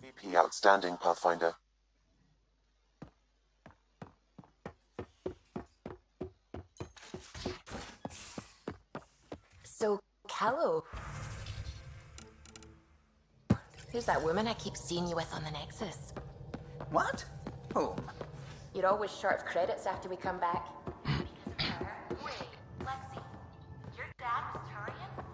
PP outstanding, Pathfinder. So, Callow. Who's that woman I keep seeing you with on the Nexus? What? Whom? You're always short of credits after we come back. Wait, Lexi, your dad was Turian?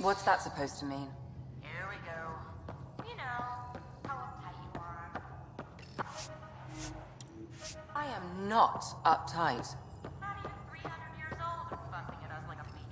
What's that supposed to mean? Here we go. You know, how uptight you are. I am not uptight. Not even 300 years old and fussing at us like a matron.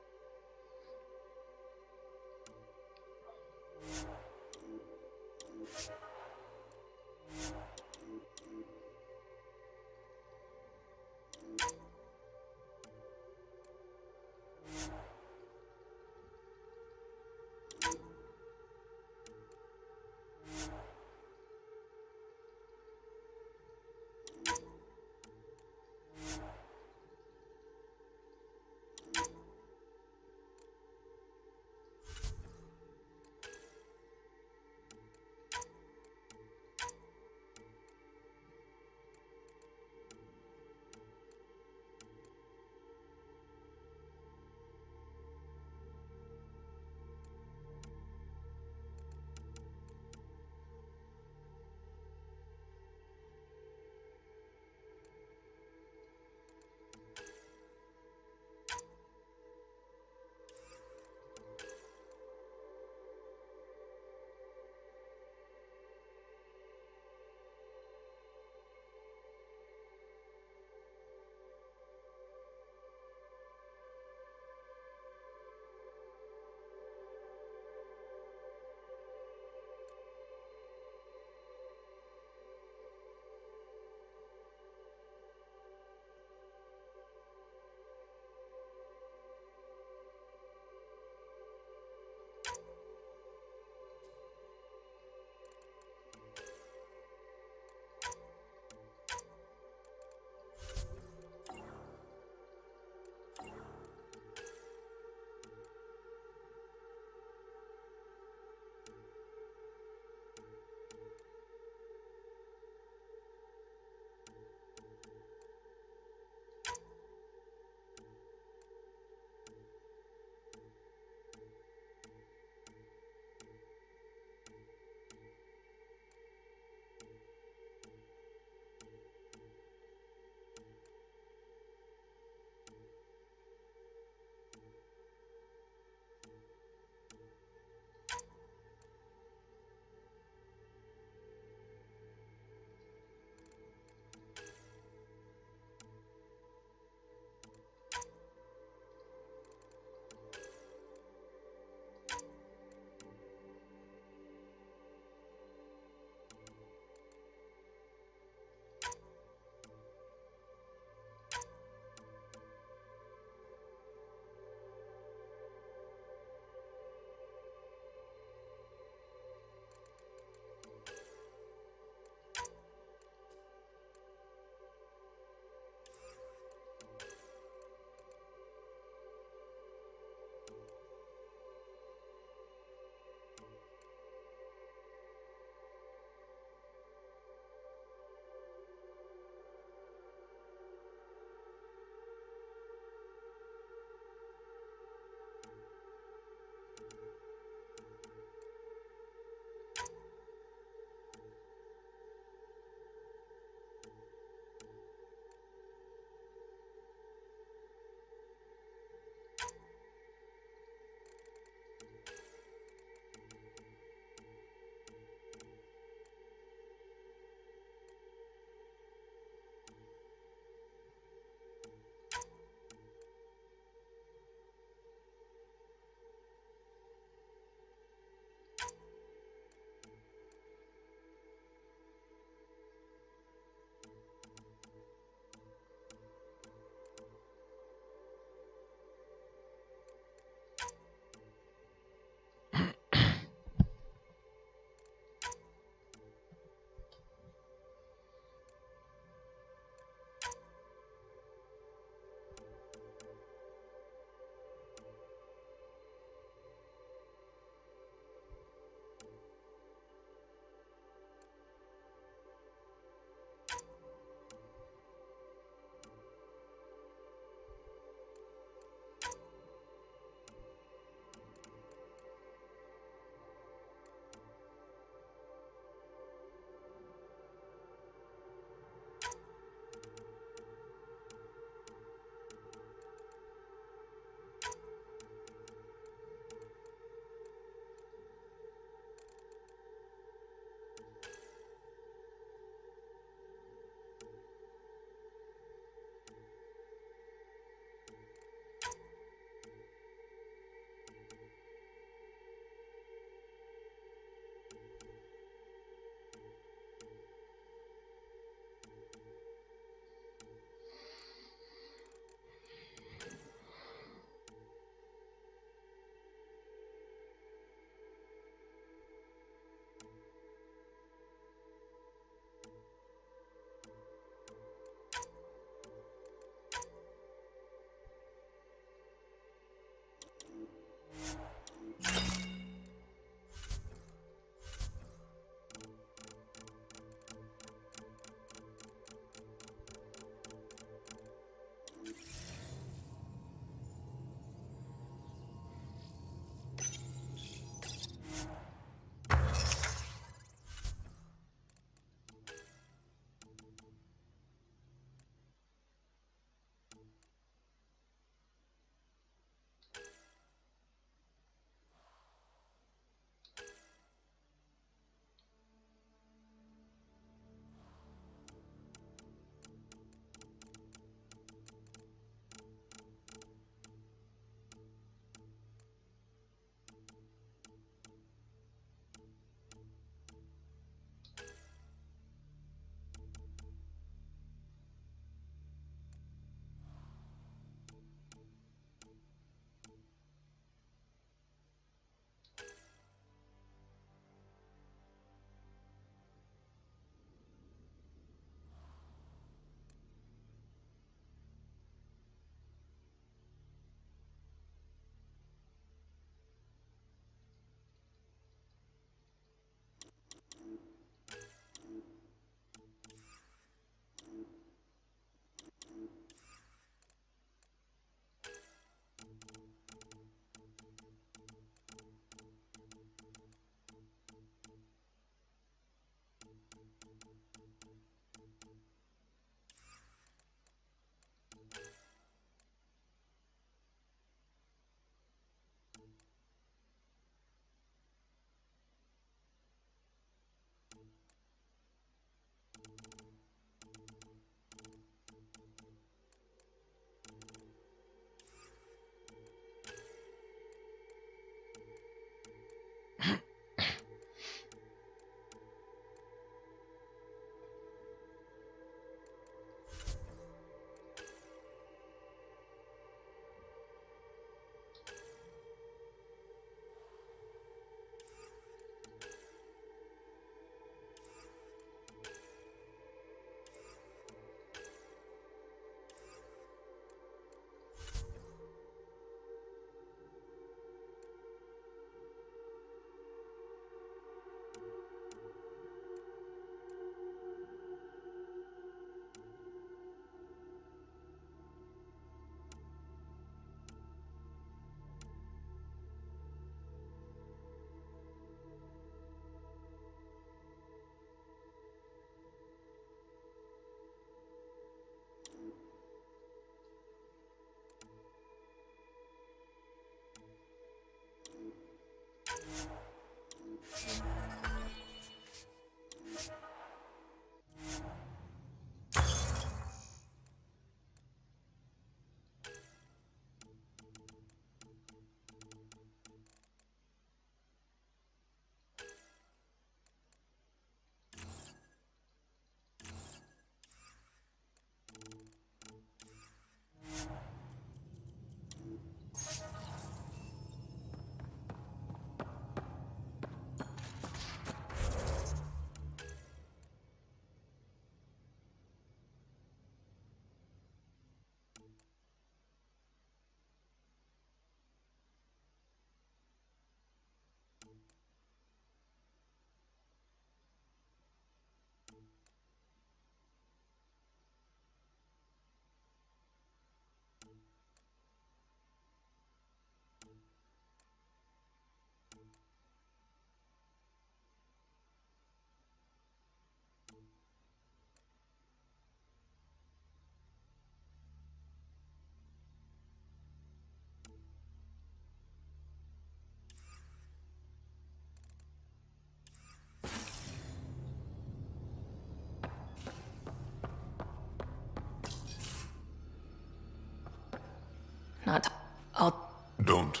Not. I'll. Don't.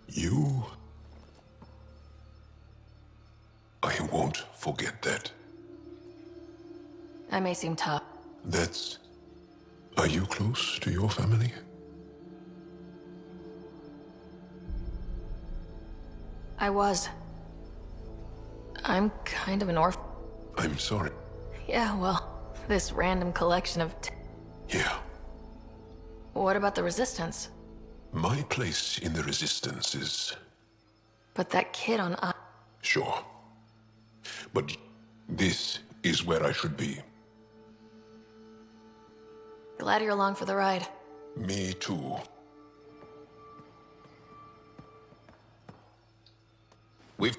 You? I won't forget that. I may seem tough. That's... Are you close to your family? I was. I'm kind of an orphan. I'm sorry. Yeah, well, this random collection of. Yeah. What about the Resistance? My place in the Resistance is... But that kid on. Sure. But this is where I should be. Glad you're along for the ride. Me too. We've...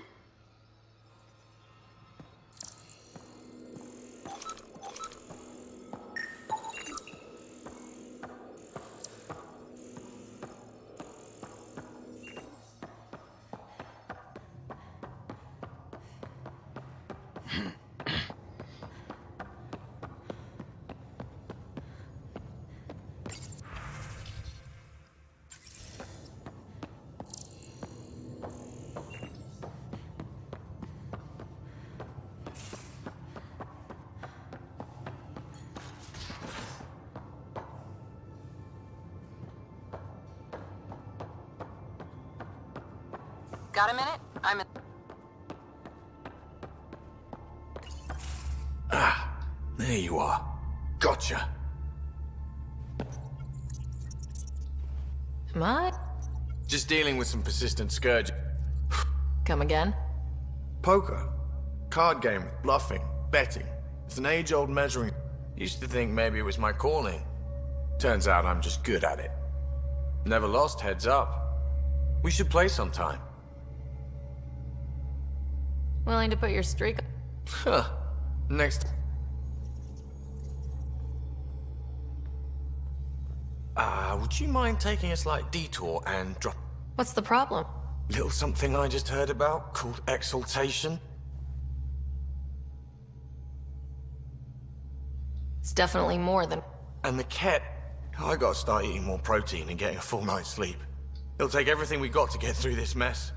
Got a minute? I'm in. There you are. Gotcha. Am I? Just dealing with some persistent scourge. Come again? Poker. Card game, bluffing, betting. It's an age-old measuring. Used to think maybe it was my calling. Turns out I'm just good at it. Never lost heads up. We should play sometime. Willing to put your streak. Huh. Next. Would you mind taking a slight detour and drop... What's the problem? Little something I just heard about called exaltation? It's definitely more than. And the ket... I gotta start eating more protein and getting a full night's sleep. It'll take everything we got to get through this mess.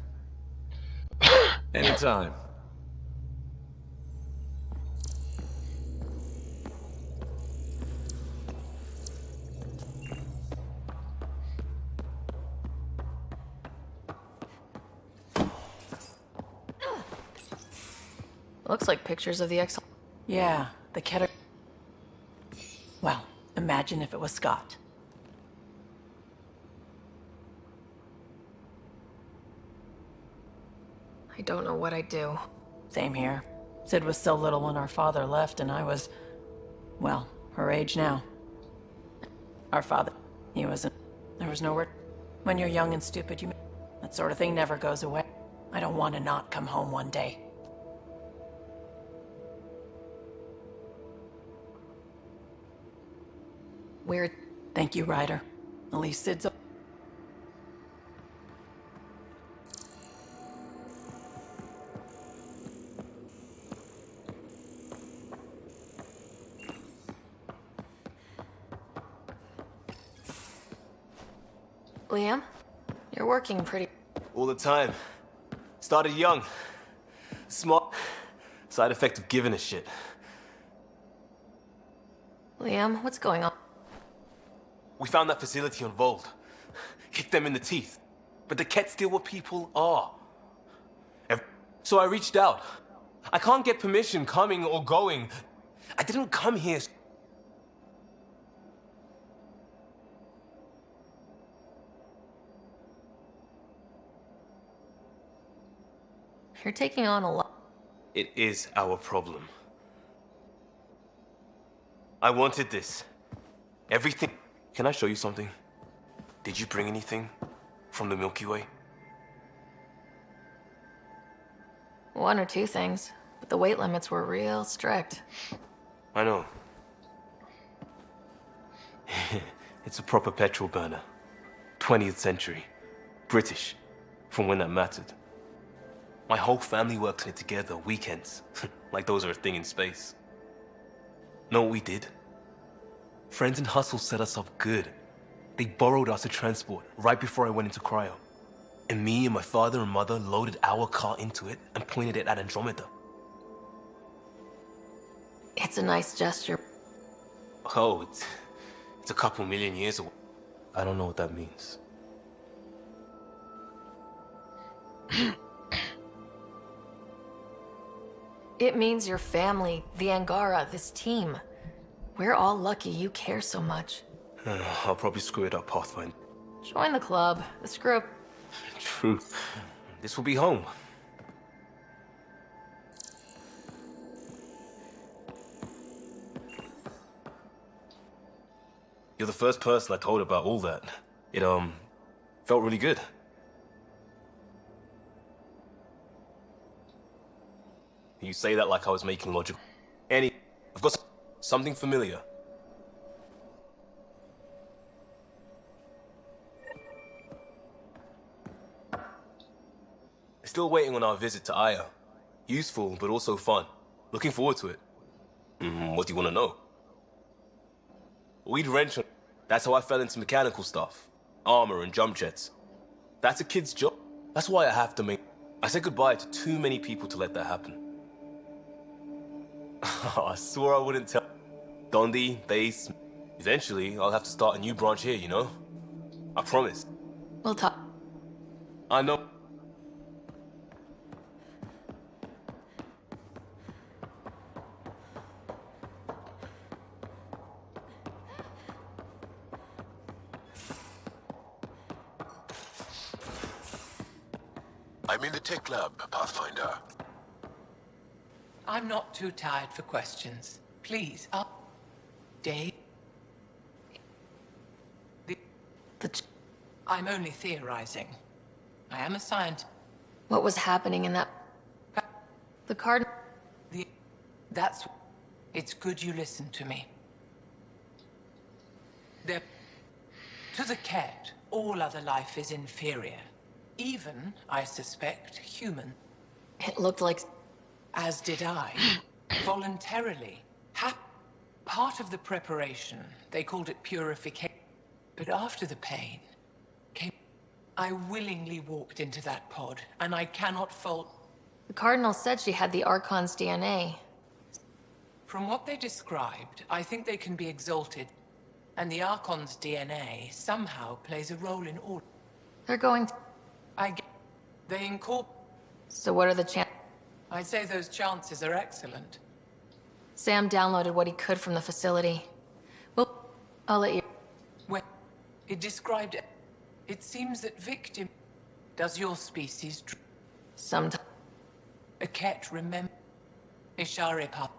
Anytime. Looks like pictures of the ex. Yeah, the Keter. Well, imagine if it was Scott. I don't know what I'd do. Same here. Sid was so little when our father left, and I was, well, her age now. Our father, he wasn't. There was nowhere. When you're young and stupid, that sort of thing never goes away. I don't want to not come home one day. Weird. Thank you, Ryder. At least Sid's. Liam, you're working pretty... All the time. Started young. Smart. Side effect of giving a shit. Liam, what's going on? We found that facility on Vold. Kicked them in the teeth. But the Ket's still what people are. So I reached out. I can't get permission coming or going. I didn't come here... You're taking on a lot. It is our problem. I wanted this. Everything... Can I show you something? Did you bring anything from the Milky Way? One or two things, but the weight limits were real strict. I know. It's a proper petrol burner. 20th century. British. From when that mattered. My whole family works in it together, weekends. Like those are a thing in space. Know what we did? Friends in Hustle set us up good. They borrowed us a transport right before I went into cryo. And me and my father and mother loaded our car into it and pointed it at Andromeda. It's a nice gesture. Oh, it's a couple million years away. I don't know what that means. It means your family, the Angara, this team. We're all lucky you care so much. I'll probably screw it up, Pathfinder. Join the club. The screw up. True. This will be home. You're the first person I told about all that. It, felt really good. You say that like I was making logical. I've got something familiar. Still waiting on our visit to Aya. Useful, but also fun. Looking forward to it. What do you want to know? We'd wrench on... That's how I fell into mechanical stuff. Armor and jump jets. That's a kid's job. That's why I have to make... I said goodbye to too many people to let that happen. I swore I wouldn't tell. Dondi, Base... Eventually, I'll have to start a new branch here, you know? I promise. We'll talk. I know... I'm in the tech lab, Pathfinder. I'm not too tired for questions. Please, up. Dave? I'm only theorizing. I am a scientist. What was happening in that... The card... That's... It's good you listen to me. They're... To the Ket, all other life is inferior. Even, I suspect, human. It looked like... As did I. Voluntarily. Part of the preparation, they called it purification. But after the pain came... I willingly walked into that pod, and I cannot fault... The Cardinal said she had the Archon's DNA. From what they described, I think they can be exalted. And the Archon's DNA somehow plays a role in all... They're going to... They incorporate... So what are the chances? I'd say those chances are excellent. Sam downloaded what he could from the facility. Well, I'll let you... When it described... It seems that victim... Does your species... Sometimes... A Ket remember... Isharipa.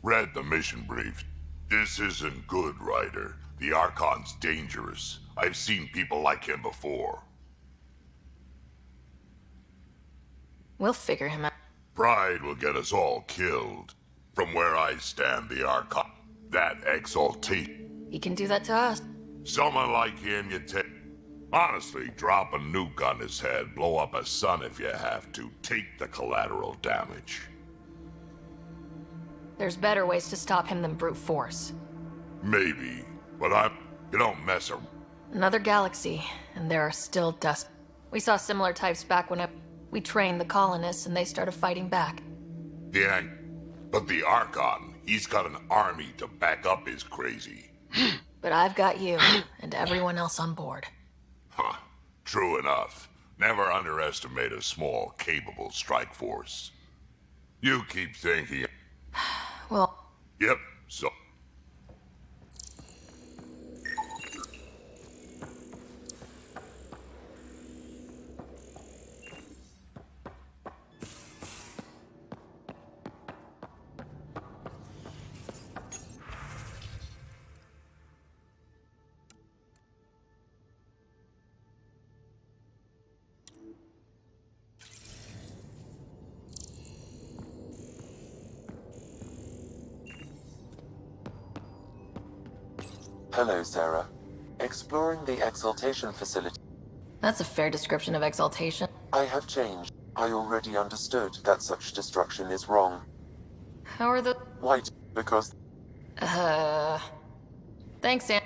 Read the mission brief. This isn't good, Ryder. The Archon's dangerous. I've seen people like him before. We'll figure him out. Pride will get us all killed. From where I stand, the Archon, that exaltation. He can do that to us. Someone like him, you take. Honestly, drop a nuke on his head, blow up a sun if you have to. Take the collateral damage. There's better ways to stop him than brute force. Maybe, but you don't mess around. Another galaxy, and there are still dust. We saw similar types back when we trained the colonists and they started fighting back. But the Archon, he's got an army to back up his crazy. But I've got you, and everyone else on board. Huh. True enough. Never underestimate a small, capable strike force. You keep thinking... Well... Yep, so... Hello, Sarah. Exploring the exaltation facility. That's a fair description of exaltation. I have changed. I already understood that such destruction is wrong. How are the... Why? Because... Thanks, Sam.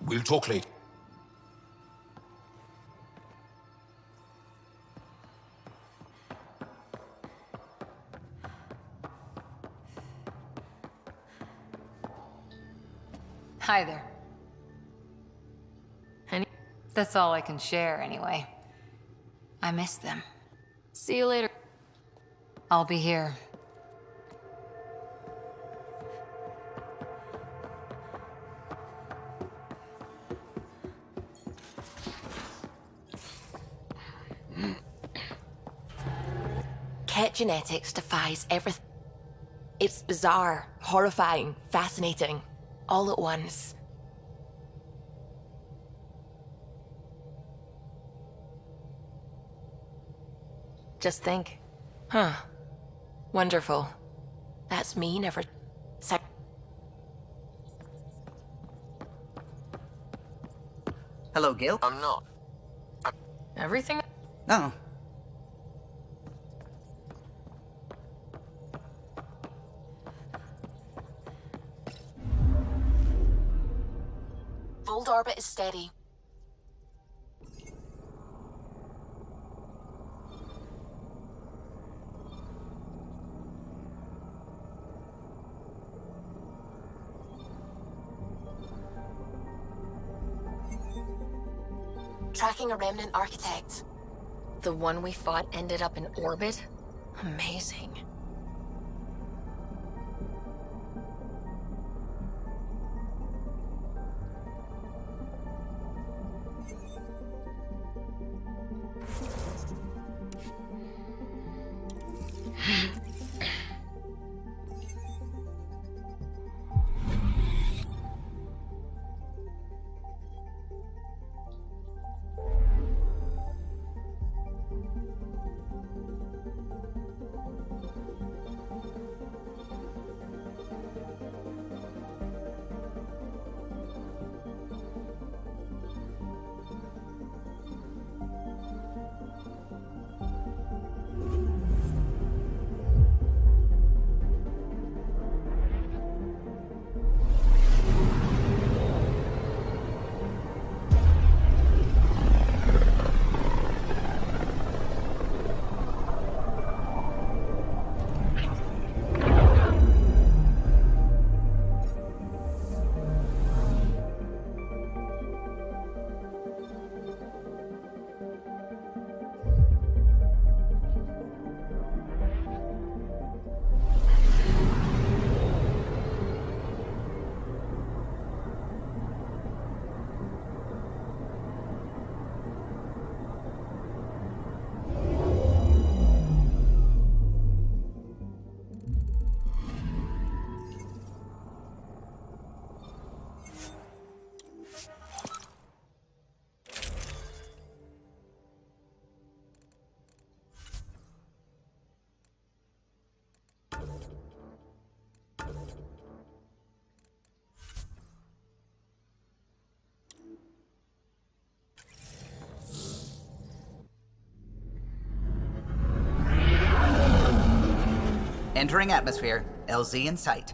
We'll talk later. Hi there. Any... That's all I can share, anyway. I miss them. See you later. I'll be here. Ket genetics defies everything. It's bizarre, horrifying, fascinating, all at once. Just think. Huh. Wonderful. That's me never... Hello, Gil. I'm not. Everything? Oh. Fold orbit is steady. Tracking a remnant architect. The one we fought ended up in orbit? Amazing. Entering atmosphere. LZ in sight.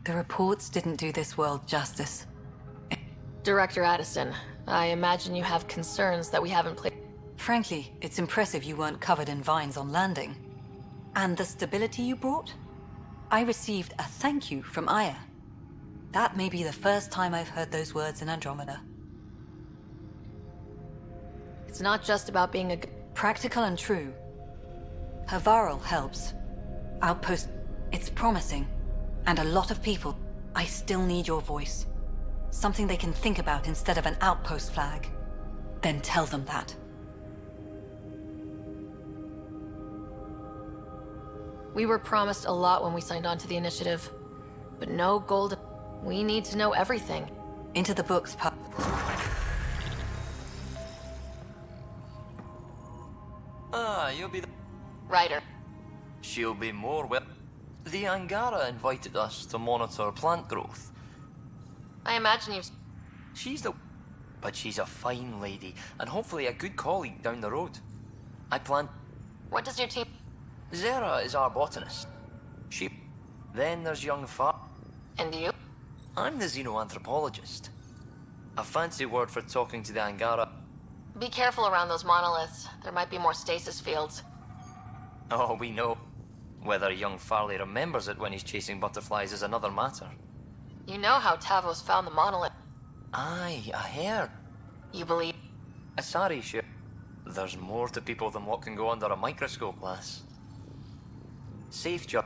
The reports didn't do this world justice. Director Addison, I imagine you have concerns that we haven't played. Frankly, it's impressive you weren't covered in vines on landing. And the stability you brought? I received a thank you from Aya. That may be the first time I've heard those words in Andromeda. It's not just about being a practical and true. Havarl helps. Outpost, it's promising. And a lot of people, I still need your voice. Something they can think about instead of an outpost flag. Then tell them that. We were promised a lot when we signed on to the initiative. But no gold. We need to know everything. Into the books, pup. You'll be the... Ryder. She'll be more well. The Angara invited us to monitor plant growth. I imagine you've... She's the... But she's a fine lady, and hopefully a good colleague down the road. I plan... What does your team... Zera is our botanist. Then there's young Far. And you? I'm the xenoanthropologist. A fancy word for talking to the Angara. Be careful around those monoliths. There might be more stasis fields. Oh, we know. Whether young Farley remembers it when he's chasing butterflies is another matter. You know how Tavos found the monolith. Aye, I heard. You believe... Sorry, sure. There's more to people than what can go under a microscope, lass. Safe job.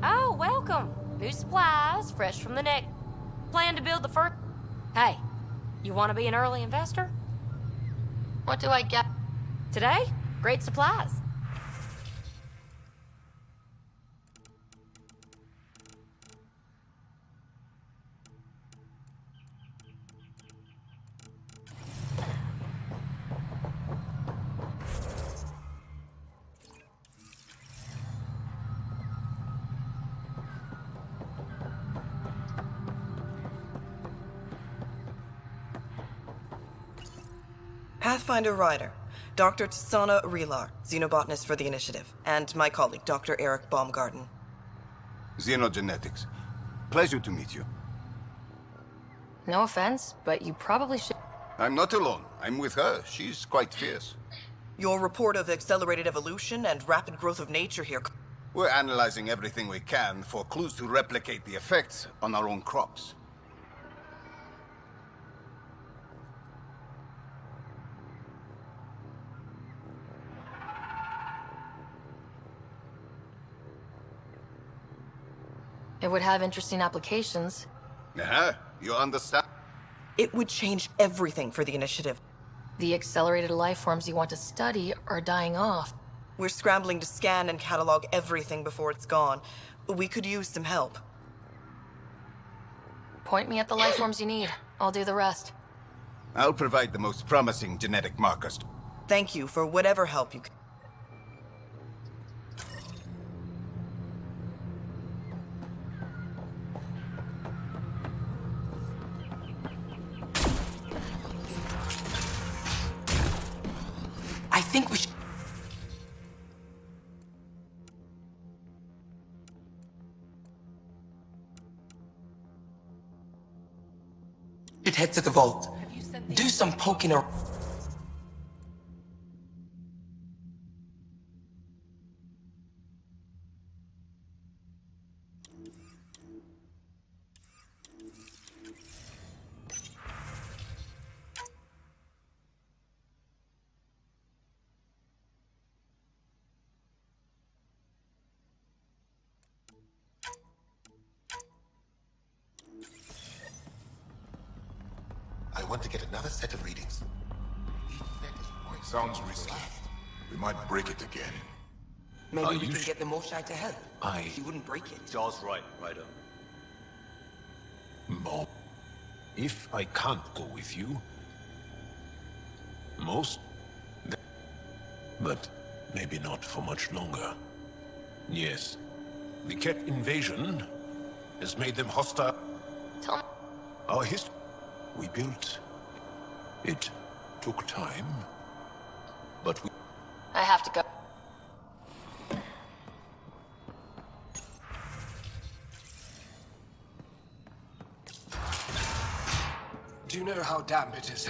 Oh, welcome. New supplies, fresh from the neck. Plan to build the first... Hey, you want to be an early investor? What do I get? Today, great supplies. Pathfinder Ryder, Dr. Tsana Relar, xenobotanist for the Initiative, and my colleague, Dr. Eric Baumgarten. Xenogenetics. Pleasure to meet you. No offense, but you probably should... I'm not alone. I'm with her. She's quite fierce. Your report of accelerated evolution and rapid growth of nature here... We're analyzing everything we can for clues to replicate the effects on our own crops. It would have interesting applications. You understand? It would change everything for the Initiative. The accelerated life forms you want to study are dying off. We're scrambling to scan and catalog everything before it's gone. We could use some help. Point me at the life forms you need. I'll do the rest. I'll provide the most promising genetic markers. Thank you for whatever help you can. I think we should... head to the vault. Do some poking around. I want to get another set of readings. Sounds risky. We might break it again. Maybe we can get the Moshai to help. He wouldn't break it. Charles right, Ryder. Mom, if I can't go with you, but maybe not for much longer. Yes, the Ket invasion has made them hostile. Tell me. Our history, we built. It took time, but we... I have to go. Do you know how damp it is?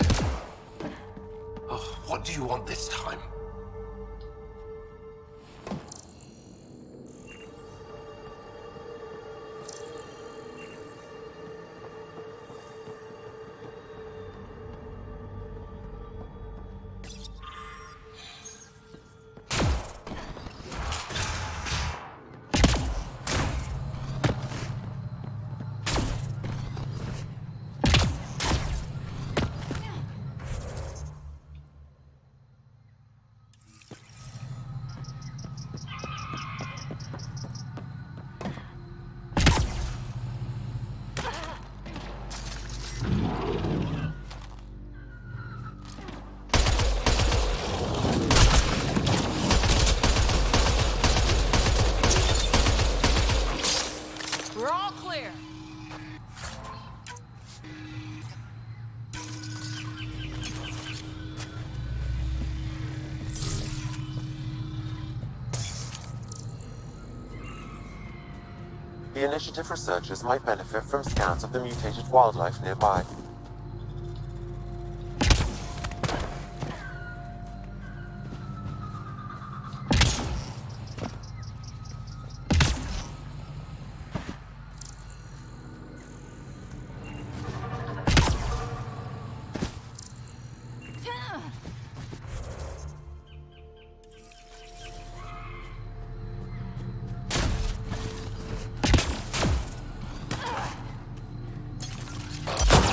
Oh, what do you want this time? The Initiative researchers might benefit from scans of the mutated wildlife nearby.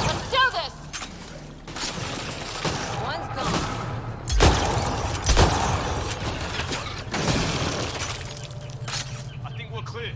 Let's do this! One's gone. I think we're clear.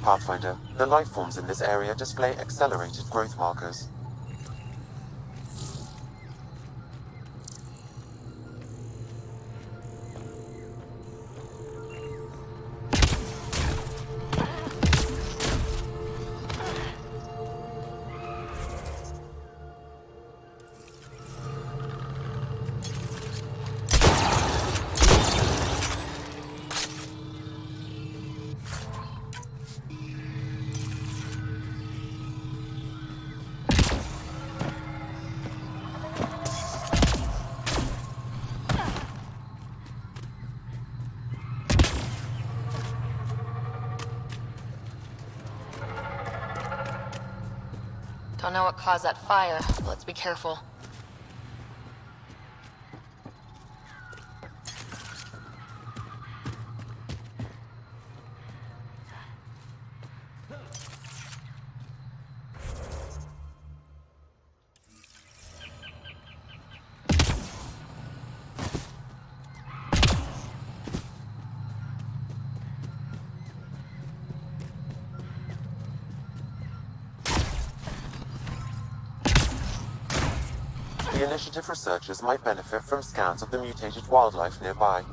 Pathfinder, the life forms in this area display accelerated growth markers. Don't know what caused that fire, but let's be careful. The Initiative researchers might benefit from scans of the mutated wildlife nearby.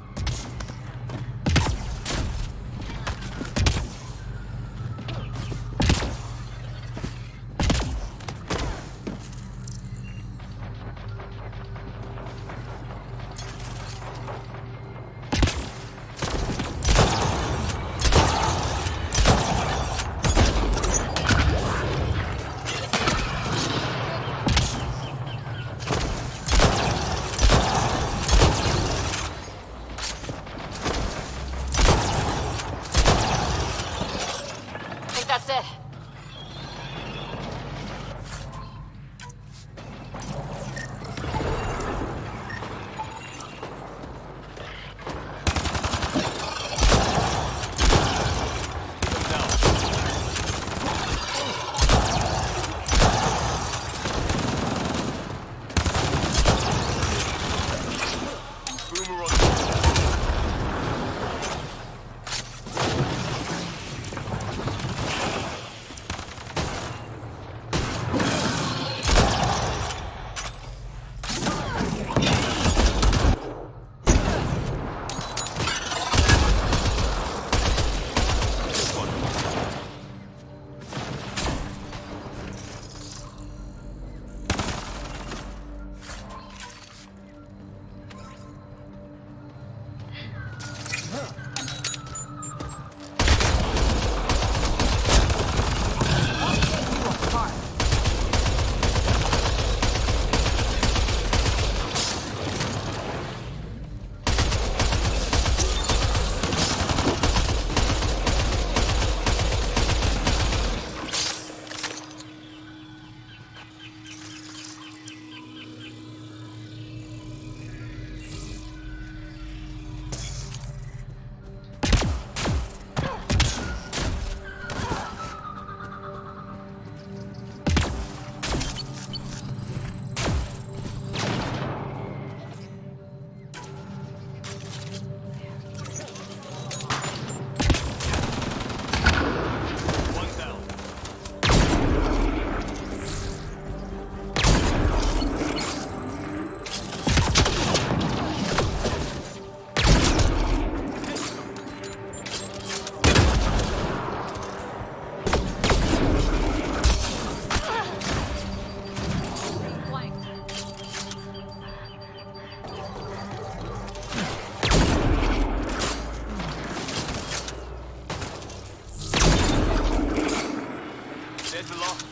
I think that's it. Heads aloft.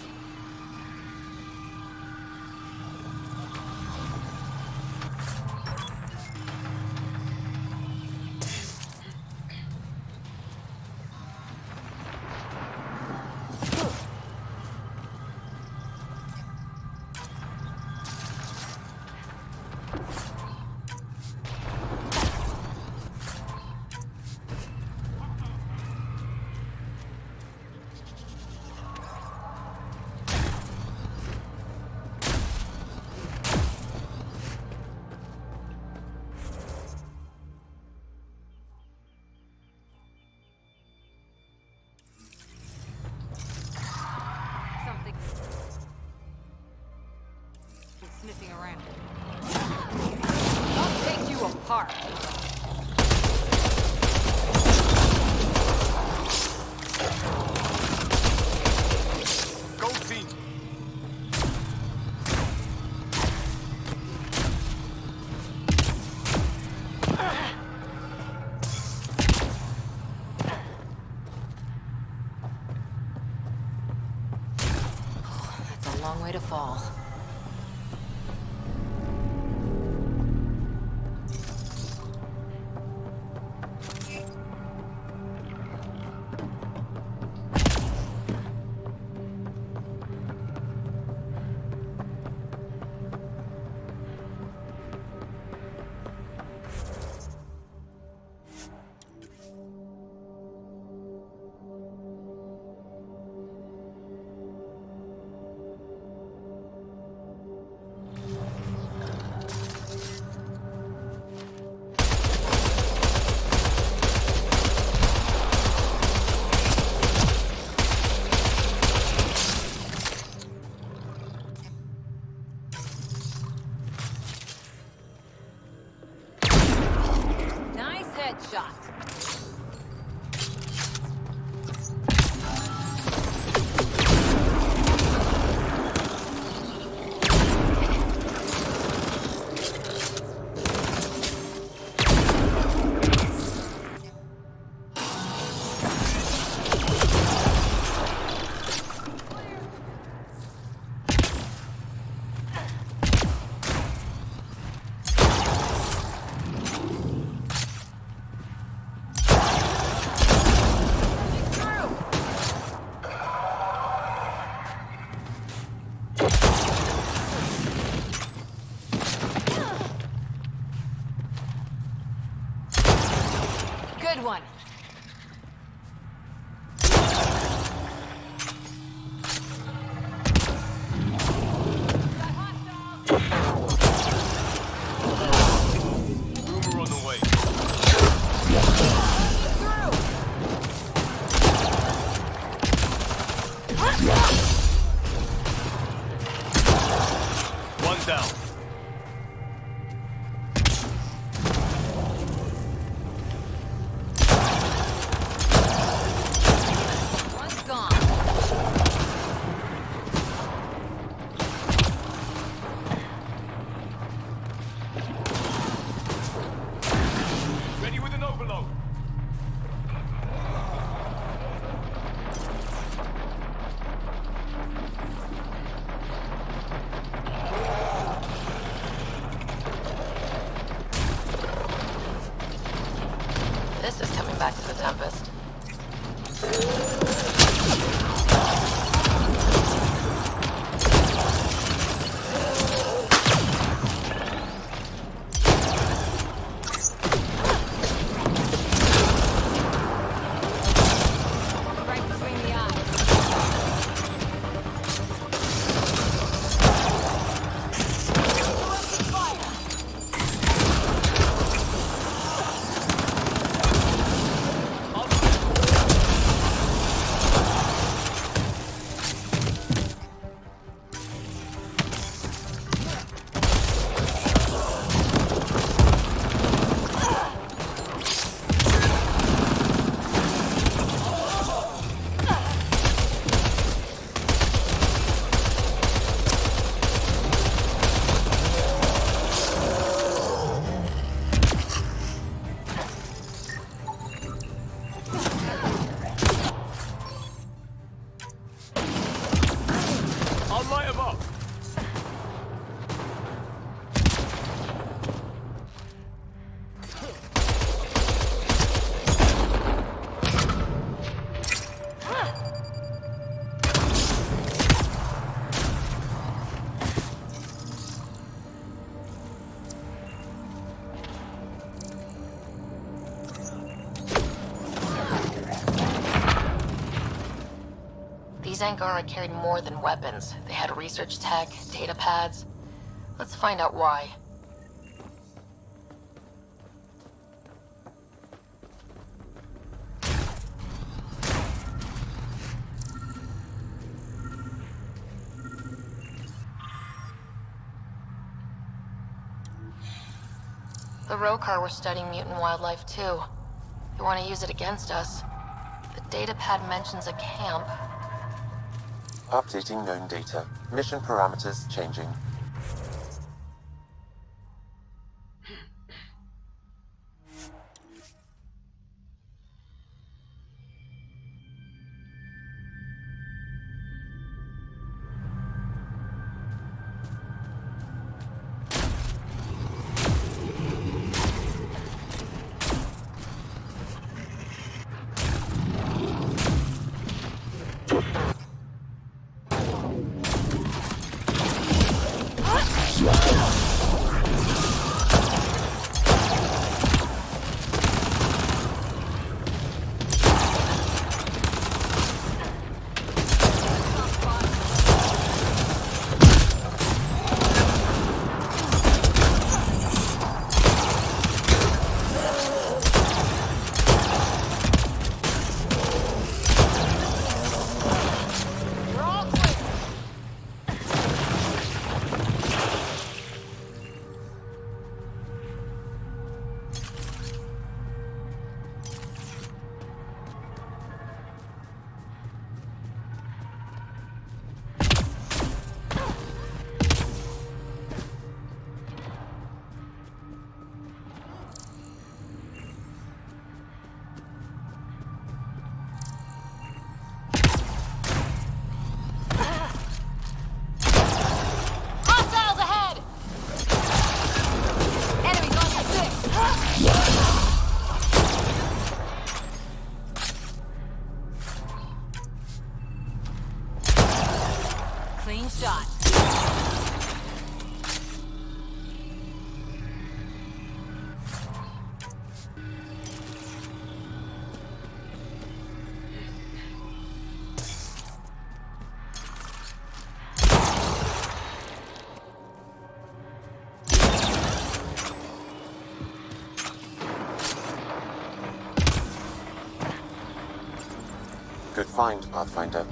Something sniffing around. I'll take you apart. Go team. That's a long way to fall. Nice headshot. Good one. Boomer on the way. One down. One's gone. Ready with an overload. This is coming back to the Tempest. Right between the eyes. I'll These Angara carried more than weapons. They had research tech, data pads. Let's find out why. The Rokar were studying mutant wildlife too. They want to use it against us. The data pad mentions a camp. Updating known data. Mission parameters changing. Hostiles ahead! Enemies on your six! Clean shot. Good find, Pathfinder.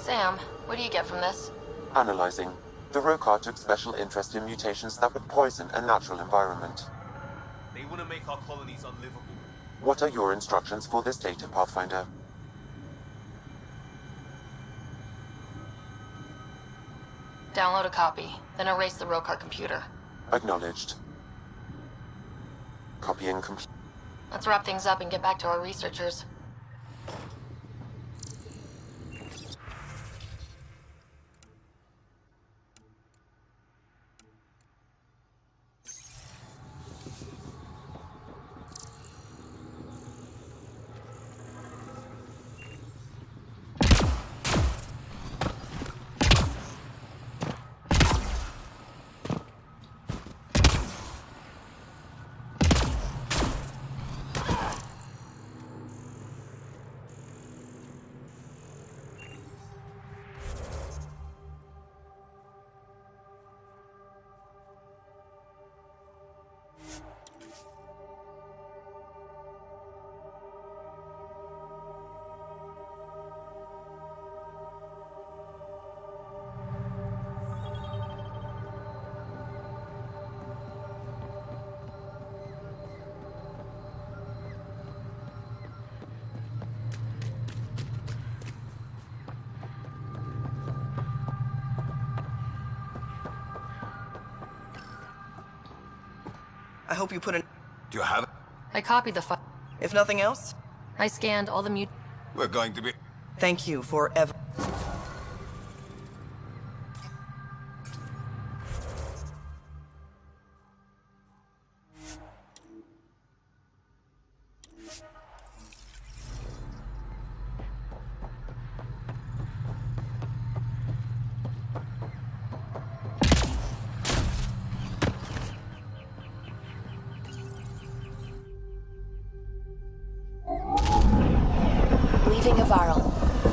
Sam, what do you get from this? Analyzing. The Rokar took special interest in mutations that would poison a natural environment. They want to make our colonies unlivable. What are your instructions for this data, Pathfinder? Download a copy, then erase the Rokar computer. Acknowledged. Copying complete. Let's wrap things up and get back to our researchers. I hope you put in... Do you have it? I copied the file. If nothing else, I scanned all the We're going to be... thank you for ever... Leaving a Varl.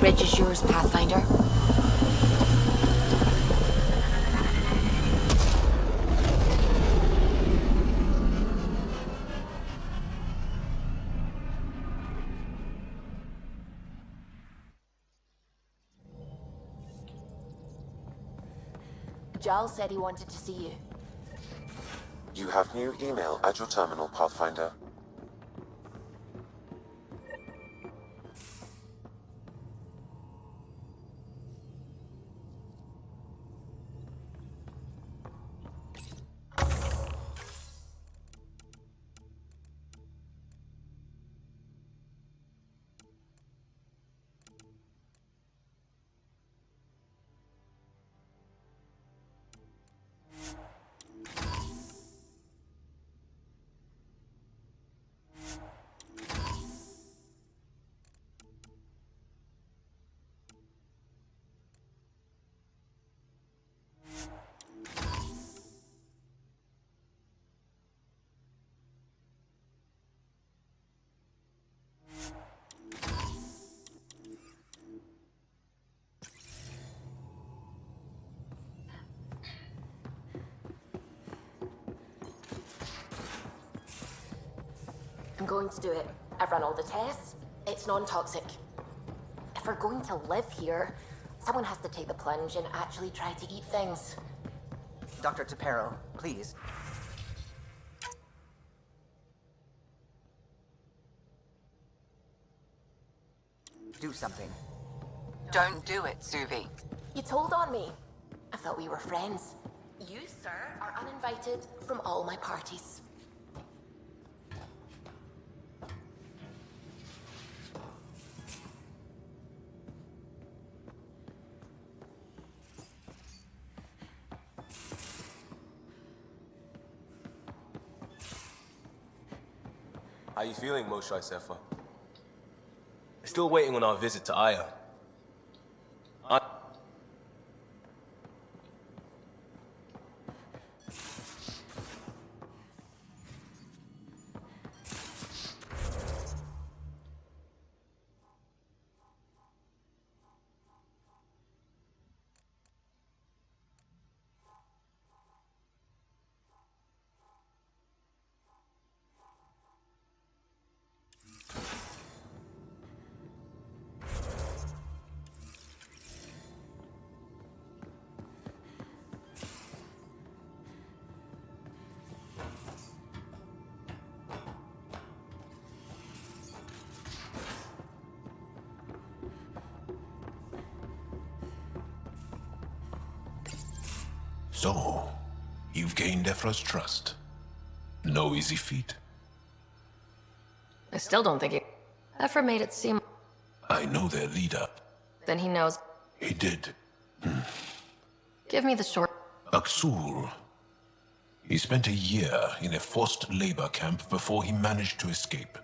Bridge is yours, Pathfinder. Giles said he wanted to see you. You have new email at your terminal, Pathfinder. I'm going to do it. I've run all the tests. It's non-toxic. If we're going to live here, someone has to take the plunge and actually try to eat things. Dr. Tapero, please. Do something. Don't do it, Suvi. You told on me. I thought we were friends. You, sir, are uninvited from all my parties. How you feeling, Moshe Sefa? Still waiting on our visit to Aya. So, you've gained Ephra's trust. No easy feat. I still don't think it. Ephra made it seem. I know their leader. Then he knows. He did. Give me the short. Aksul. He spent a year in a forced labor camp before he managed to escape.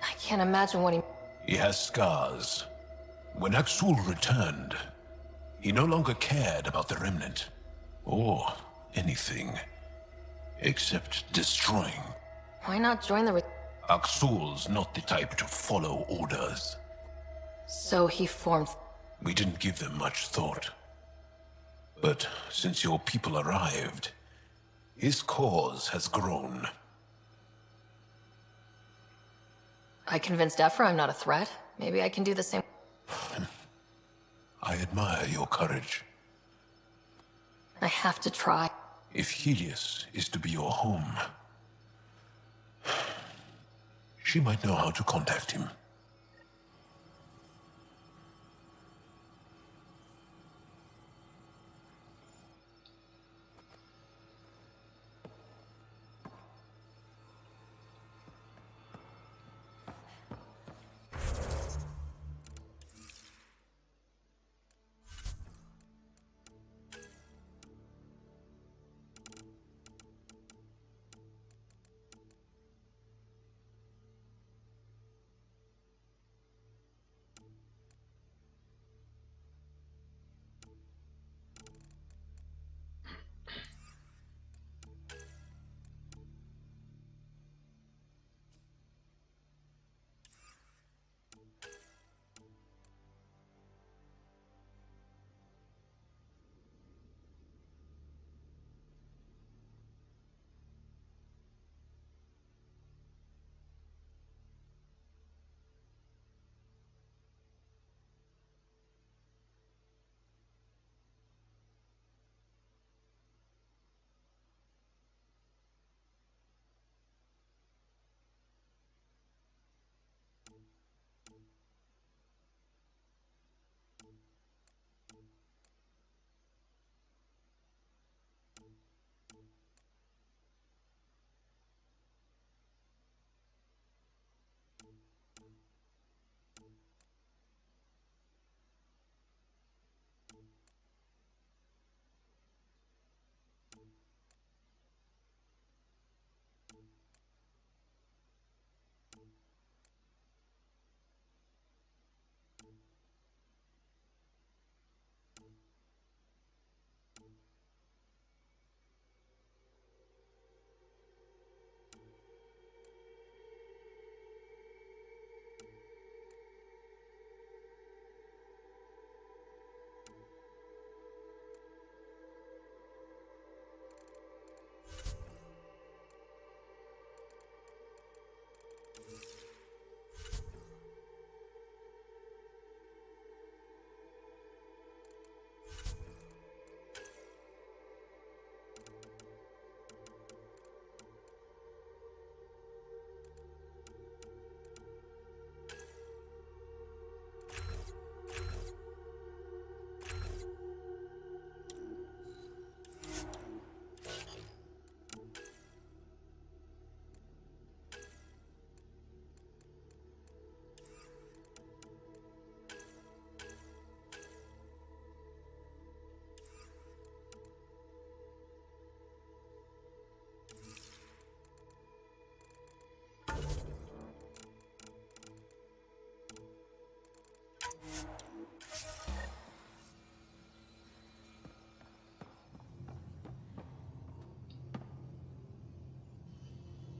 I can't imagine what he. He has scars. When Aksul returned, he no longer cared about the Remnant, or anything, except destroying. Why not join the. Aksul's not the type to follow orders. So he formed. We didn't give them much thought. But since your people arrived, his cause has grown. I convinced Ephra I'm not a threat. Maybe I can do the same. I admire your courage. I have to try. If Helios is to be your home, she might know how to contact him.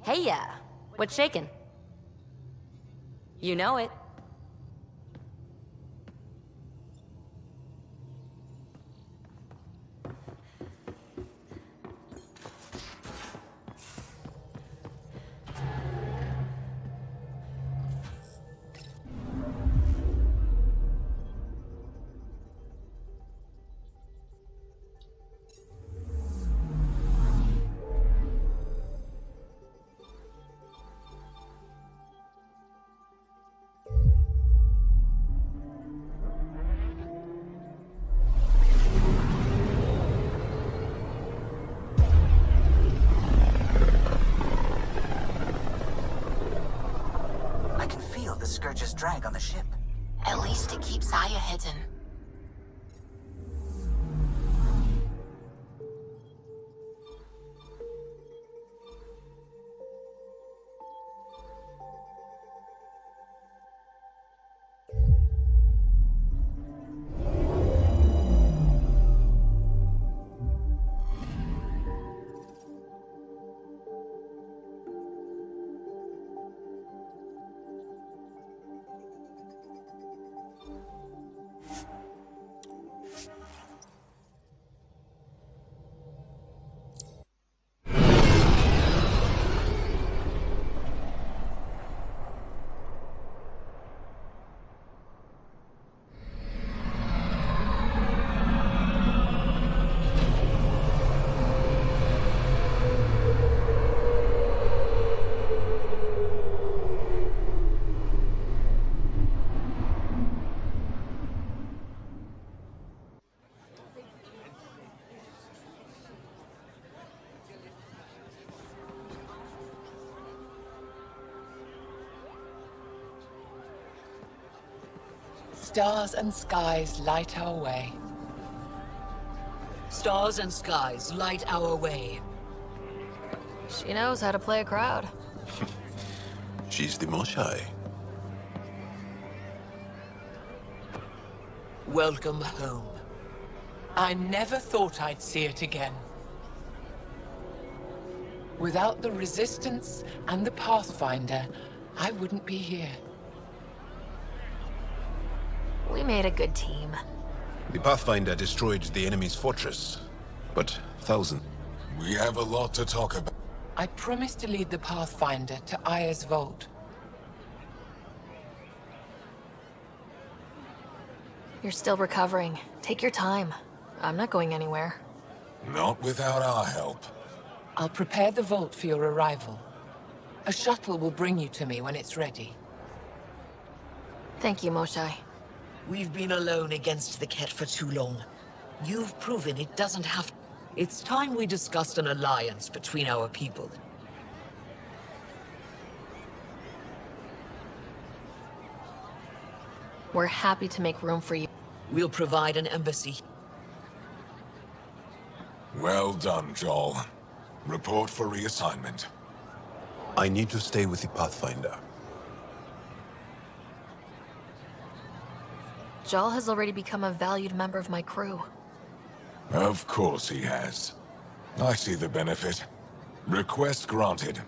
Hey, what's shaking? You know it. just drag on the ship. At least it keeps Aya hidden. Stars and skies light our way. Stars and skies light our way. She knows how to play a crowd. She's the most shy. Welcome home. I never thought I'd see it again. Without the Resistance and the Pathfinder, I wouldn't be here. We made a good team. The Pathfinder destroyed the enemy's fortress, but thousand. We have a lot to talk about. I promised to lead the Pathfinder to Aya's vault. You're still recovering. Take your time. I'm not going anywhere. Not without our help. I'll prepare the vault for your arrival. A shuttle will bring you to me when it's ready. Thank you, Moshai. We've been alone against the Ket for too long. You've proven it doesn't have... It's time we discussed an alliance between our people. We're happy to make room for you. We'll provide an embassy. Well done, Joel. Report for reassignment. I need to stay with the Pathfinder. Jal has already become a valued member of my crew. Of course he has. I see the benefit. Request granted.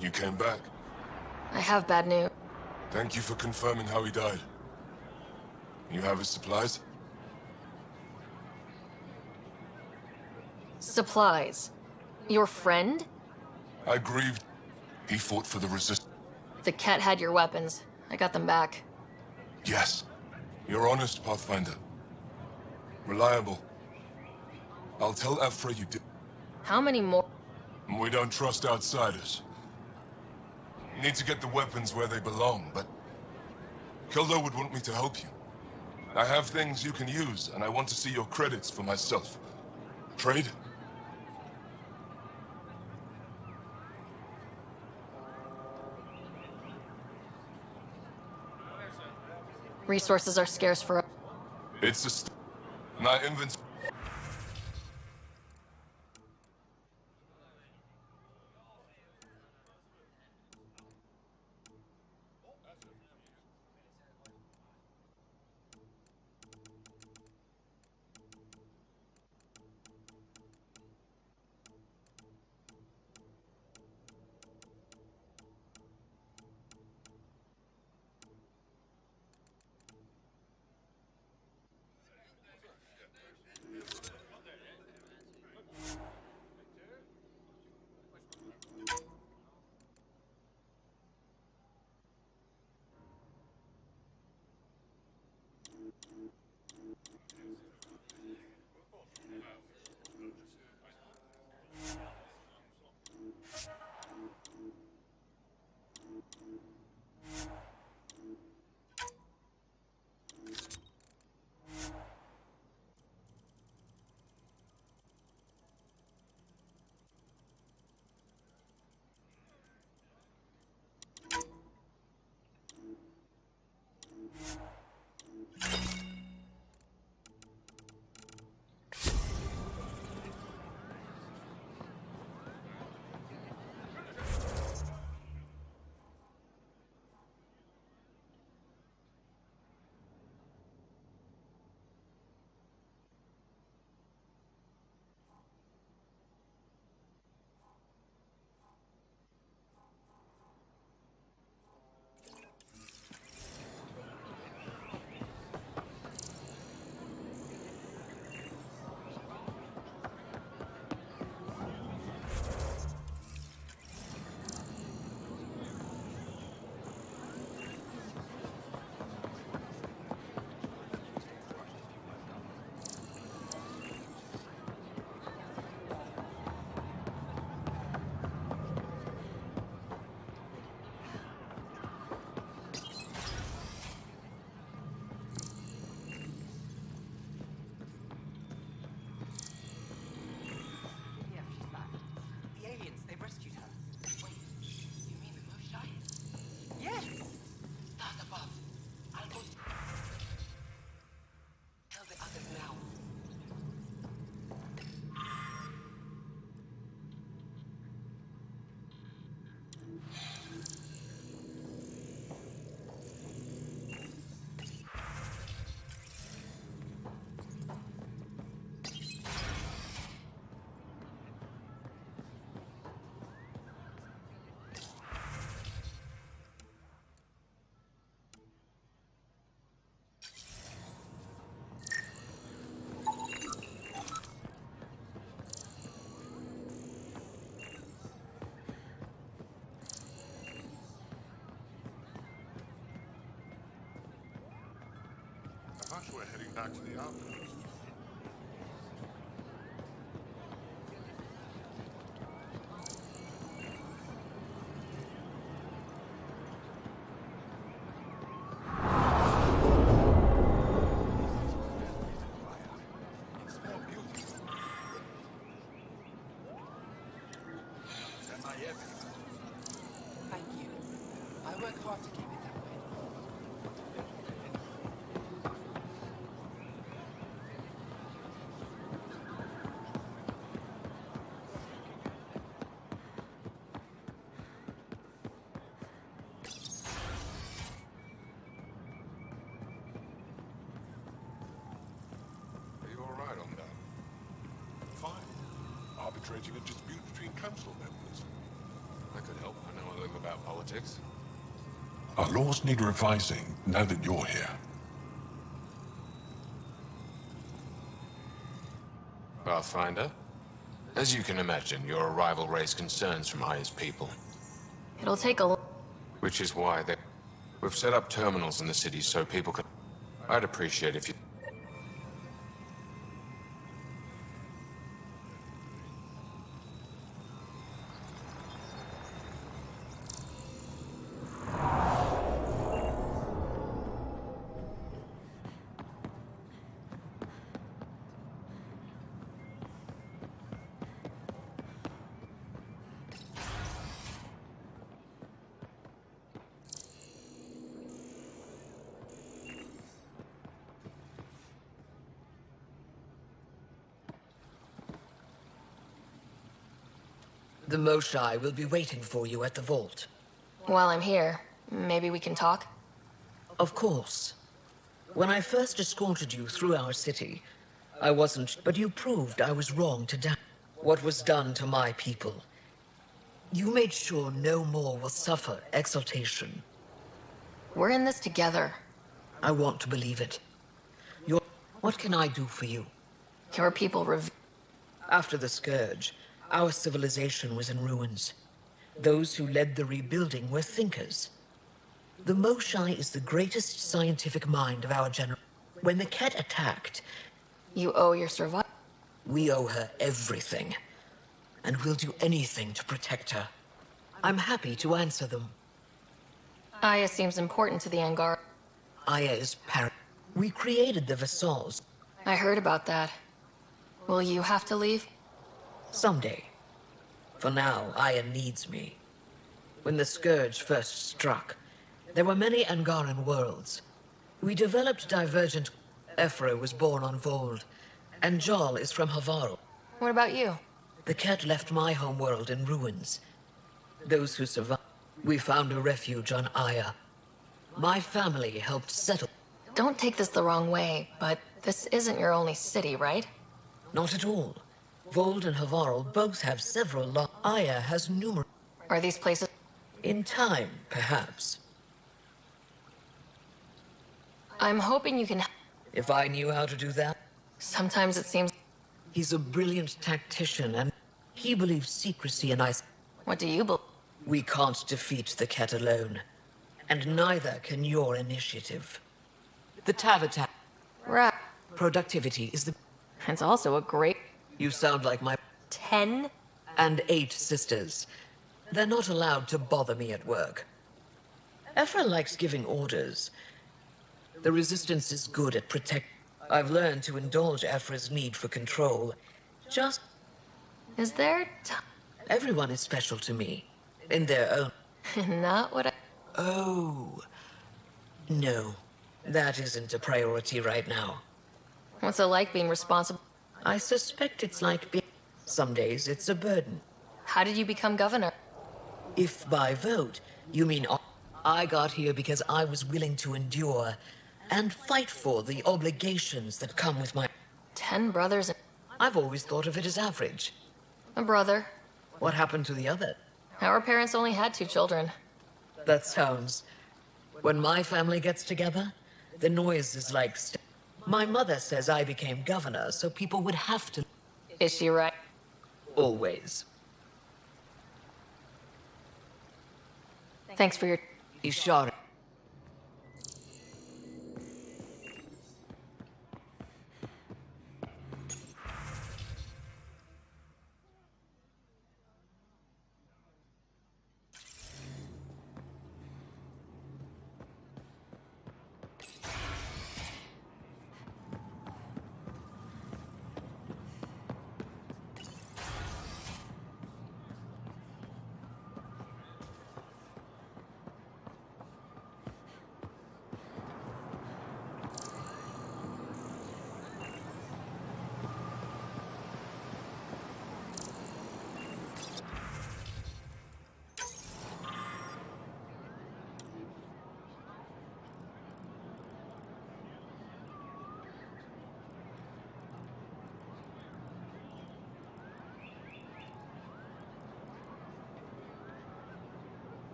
You came back. I have bad news. Thank you for confirming how he died. You have his supplies? Supplies. Your friend? I grieved. He fought for the resist. The Ket had your weapons. I got them back. Yes. You're honest, Pathfinder. Reliable. I'll tell Ephra you did. How many more? We don't trust outsiders. Need to get the weapons where they belong, but... Kildo would want me to help you. I have things you can use, and I want to see your credits for myself. Trade? Resources are scarce for us. It's my inventory. I thought you were heading back to the outpost. Thank you. I work hard to keep it that way. arbitrating a dispute between council members. I could help. I know a little about politics. Our laws need revising now that you're here. Pathfinder? As you can imagine, your arrival raised concerns from Aya's people. It'll take a... Which is why we've set up terminals in the city so people can... I'd appreciate if you... The Moshai will be waiting for you at the vault. While I'm here, maybe we can talk? Of course. When I first escorted you through our city, I wasn't... But you proved I was wrong to doubt what was done to my people. You made sure no more will suffer exaltation. We're in this together. I want to believe it. What can I do for you? Your people After the Scourge, our civilization was in ruins. Those who led the rebuilding were thinkers. The Moshai is the greatest scientific mind of our generation. When the Ket attacked... You owe your survival. We owe her everything. And we'll do anything to protect her. I'm happy to answer them. Aya seems important to the Angar. Aya is We created the Vassals. I heard about that. Will you have to leave? Someday. For now, Aya needs me. When the Scourge first struck, there were many Angaran worlds. We developed divergent... Ephra was born on Vold, and Jal is from Havaro. What about you? The Ket left my homeworld in ruins. Those who survived... We found a refuge on Aya. My family helped settle... Don't take this the wrong way, but this isn't your only city, right? Not at all. Vold and Havaro both have several Aya has numerous... Are these places... In time, perhaps. I'm hoping you can... If I knew how to do that... Sometimes it seems... He's a brilliant tactician, and he believes secrecy and I... What do you believe? We can't defeat the Ket alone. And neither can your initiative. The Tavatak... Right. Productivity is the... It's also a great... You sound like my... 10? And 8 sisters. They're not allowed to bother me at work. Ephra likes giving orders. The Resistance is good at protect... I've learned to indulge Ephra's need for control. Just... Is there... Everyone is special to me. In their own... Not what I... Oh... No. That isn't a priority right now. What's it like being responsible? I suspect it's like being... Some days it's a burden. How did you become governor? If by vote, you mean... I got here because I was willing to endure and fight for the obligations that come with my... 10 brothers and... I've always thought of it as average. A brother. What happened to the other? Our parents only had 2 children. That sounds... When my family gets together, the noise is like... My mother says I became governor, so people would have to... Is she right? Always. Thanks for your... Ishara.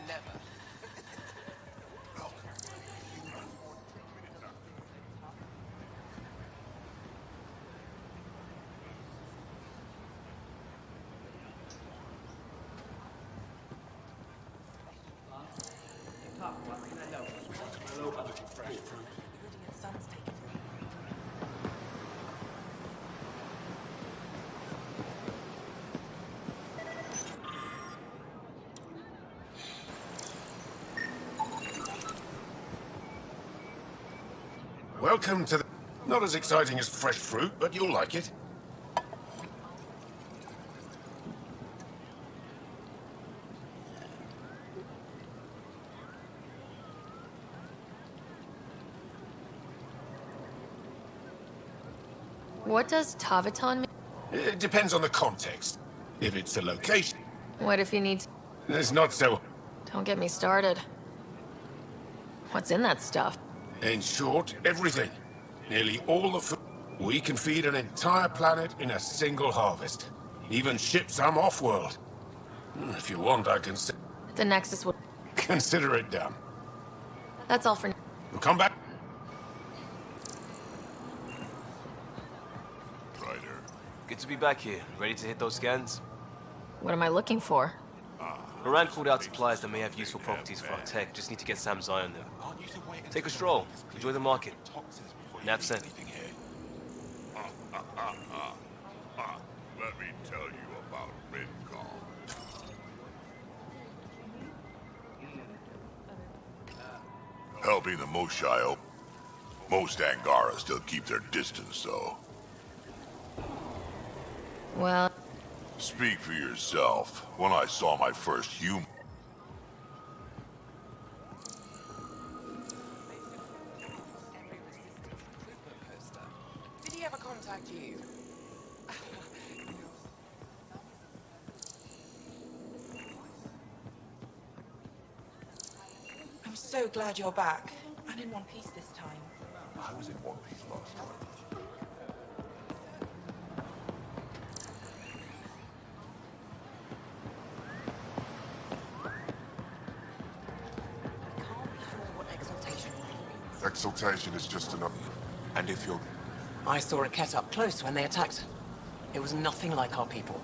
Never. Welcome to the... Not as exciting as fresh fruit, but you'll like it. What does Taviton mean? It depends on the context. If it's a location, What if you need... it's not so... Don't get me started. What's in that stuff? In short, everything. Nearly all the food. We can feed an entire planet in a single harvest. Even ship some off-world. If you want, I can The Nexus would... consider it done. That's all for now. We'll come back. Good to be back here. Ready to hit those scans? What am I looking for? Moran called out supplies that may have useful properties for our tech. Just need to get Sam's eye on them. Take a stroll. Enjoy the market. Nav sent. Let me tell you about Rincon. Helping the Moshai. Most Angara still keep their distance, though. Well... Speak for yourself. When I saw my first human... Did he ever contact you? I'm so glad you're back. I'm in one piece this time. I was in one piece last time. Exaltation is just enough. And if you're... I saw a Ket up close when they attacked. It was nothing like our people.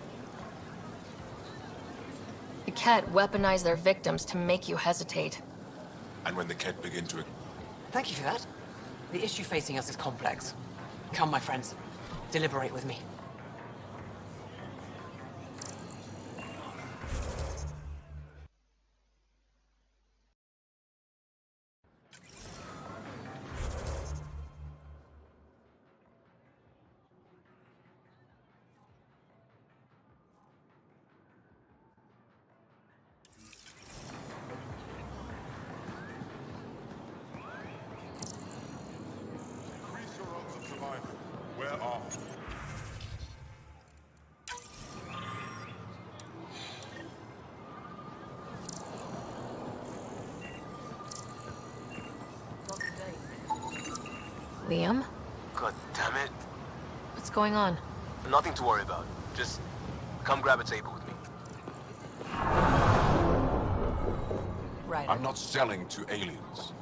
The Ket weaponize their victims to make you hesitate. And when the Ket begin to... Thank you for that. The issue facing us is complex. Come, my friends. Deliberate with me. Where are... Liam? God damn it. What's going on? Nothing to worry about. Just come grab a table with me. Right. I'm not selling to aliens.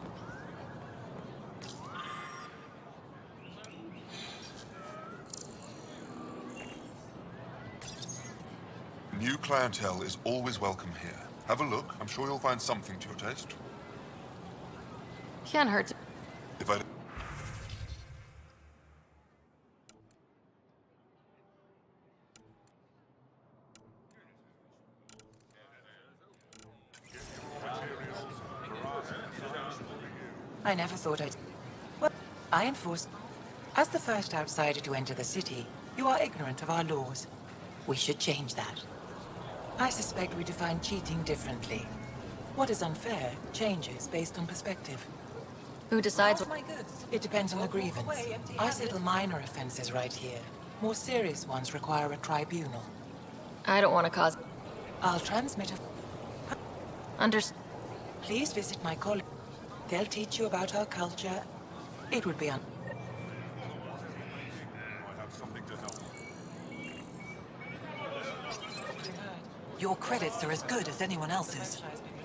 New clientele is always welcome here. Have a look. I'm sure you'll find something to your taste. Can't hurt to... If I... I never thought I'd... Well, I enforce... As the first outsider to enter the city, you are ignorant of our laws. We should change that. I suspect we define cheating differently. What is unfair changes based on perspective. Who decides what... My goods. It depends on the grievance. I settle minor offenses right here. More serious ones require a tribunal. I don't want to cause... I'll transmit a... Understand. Please visit my colleague. They'll teach you about our culture. It would be I have something to help. Your credits are as good as anyone else's.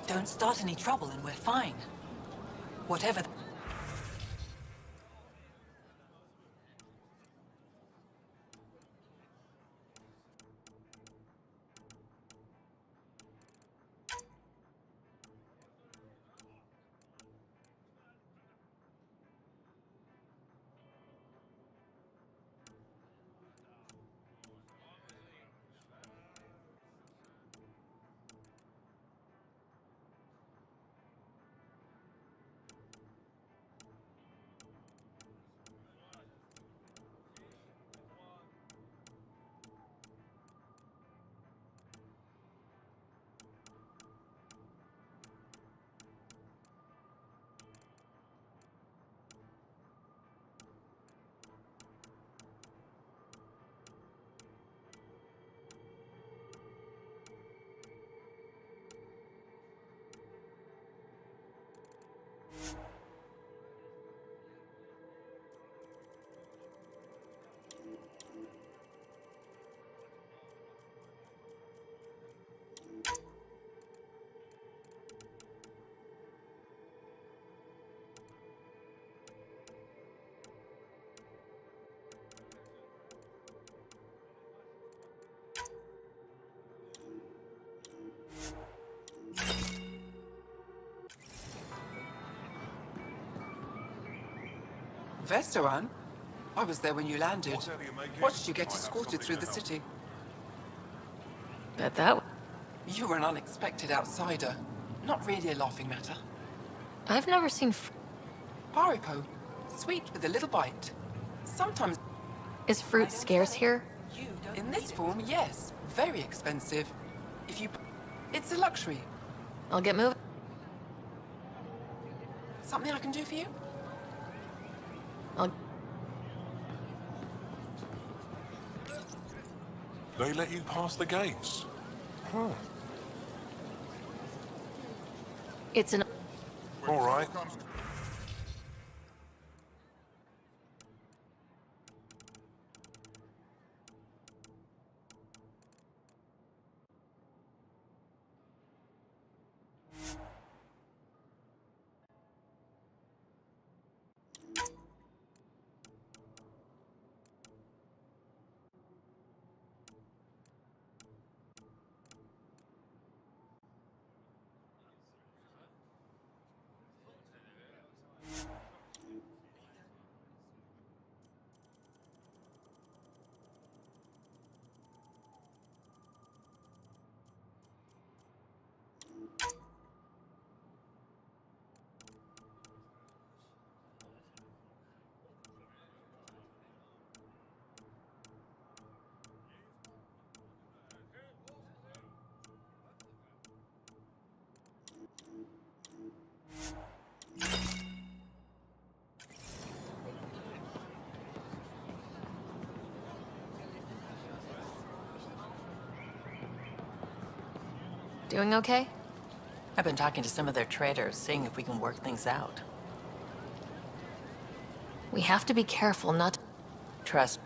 Don't start any trouble and we're fine. Whatever. Vestaran? I was there when you landed. Watched you get escorted through the city. Bet that. You were an unexpected outsider. Not really a laughing matter. I've never seen. Paripo. Sweet with a little bite. Sometimes. Is fruit scarce here? In this form, yes. Very expensive. If you. It's a luxury. I'll get moving. Something I can do for you? They let you pass the gates? Huh. It's an. All right. Doing okay? I've been talking to some of their traders, seeing if we can work things out. We have to be careful not to... Trust.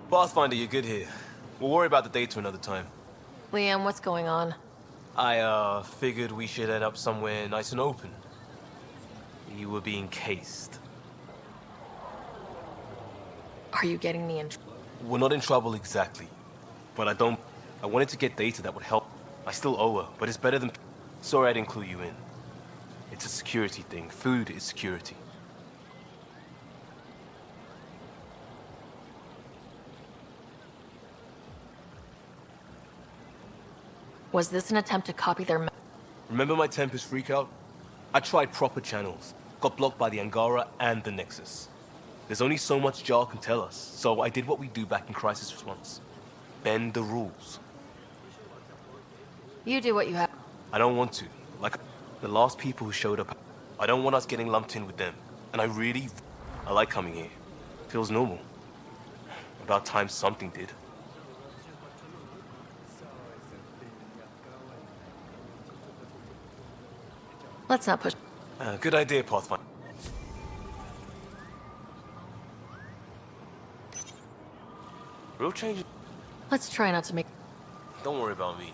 Pathfinder, you're good here. We'll worry about the data another time. Liam, what's going on? I, figured we should head up somewhere nice and open. You were being cased. Are you getting me in... We're not in trouble exactly. But I wanted to get data that would help. I still owe her, but it's better than... Sorry I didn't clue you in. It's a security thing. Food is security. Was this an attempt to copy their... Remember my Tempest freakout? I tried proper channels. Got blocked by the Angara and the Nexus. There's only so much Jar can tell us, so I did what we do back in Crisis Response. Bend the rules. You do what you have... I don't want to. Like, the last people who showed up, I don't want us getting lumped in with them. And I like coming here. Feels normal. About time something did. Let's not push. Good idea, Pathfinder. Real change. Let's try not to make. Don't worry about me.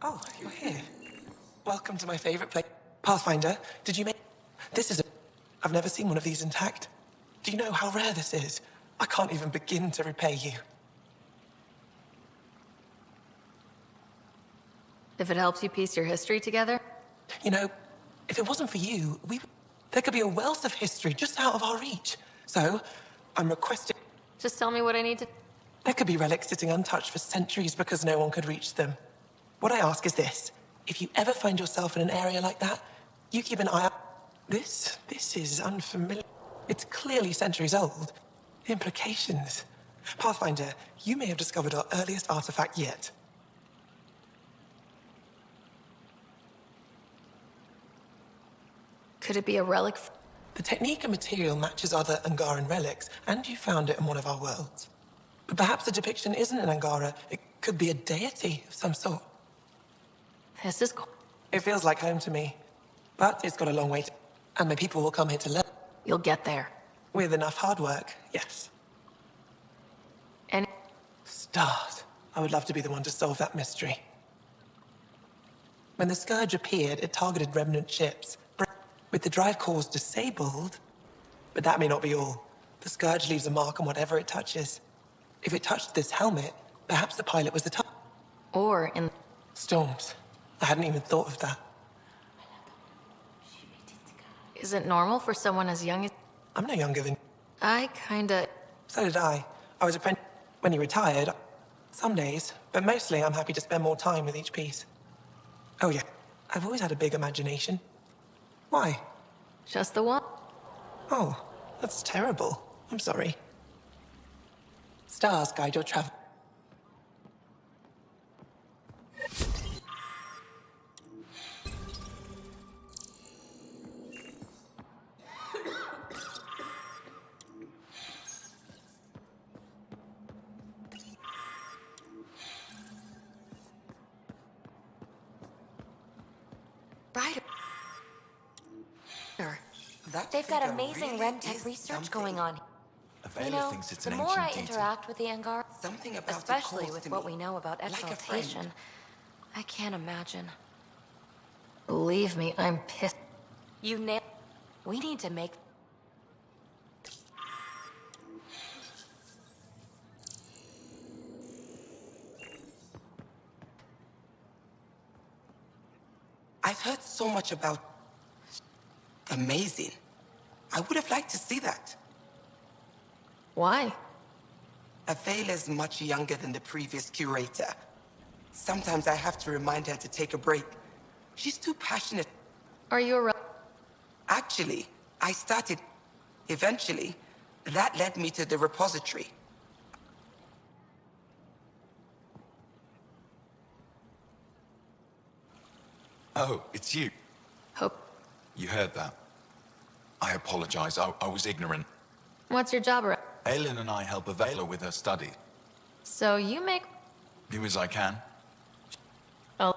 Oh, you're here. Welcome to my favorite place. Pathfinder, did you make... This is a... I've never seen one of these intact. Do you know how rare this is? I can't even begin to repay you. If it helps you piece your history together? You know, if it wasn't for you, there could be a wealth of history just out of our reach. So, I'm requesting... Just tell me what I need to... There could be relics sitting untouched for centuries because no one could reach them. What I ask is this. If you ever find yourself in an area like that, you keep an eye out. This is unfamiliar. It's clearly centuries old. The implications. Pathfinder, you may have discovered our earliest artifact yet. Could it be a relic? The technique and material matches other Angaran relics, and you found it in one of our worlds. But perhaps the depiction isn't an Angara. It could be a deity of some sort. This is cool. It feels like home to me. But it's got a long way to... And my people will come here to learn. You'll get there. With enough hard work, yes. And... Stars. I would love to be the one to solve that mystery. When the Scourge appeared, it targeted remnant ships. With the drive cores disabled... But that may not be all. The Scourge leaves a mark on whatever it touches. If it touched this helmet, perhaps the pilot was the top. Or in... Storms. I hadn't even thought of that. Is it normal for someone as young as... I'm no younger than... I kinda... So did I. I was apprentice when he retired. Some days, but mostly I'm happy to spend more time with each piece. Oh yeah, I've always had a big imagination. Why? Just the one? Oh, that's terrible. I'm sorry. Stars guide your travel. They've got amazing RemTech research going on. You know, the more I interact with the Angar, especially with what we know about exaltation, I can't imagine. Believe me, I'm pissed. You nailed. We need to make. I've heard so much about... Amazing. I would have liked to see that. Why? Avela's much younger than the previous curator. Sometimes I have to remind her to take a break. She's too passionate. Are you a... Actually, I started... Eventually, that led me to the repository. Oh, it's you. Hope. You heard that. I apologize. I was ignorant. What's your job around? Aylin and I help Avela with her study. So you make... Do as I can. Oh.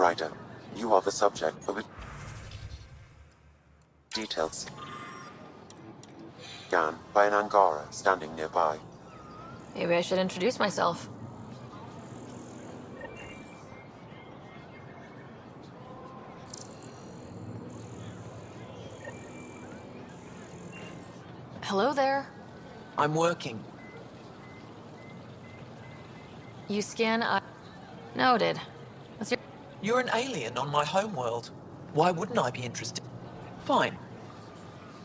Ryder, you are the subject of a detailed scan by an Angara standing nearby. Maybe I should introduce myself. Hello there. I'm working. You scan Noted. What's your... You're an alien on my homeworld. Why wouldn't I be interested? Fine.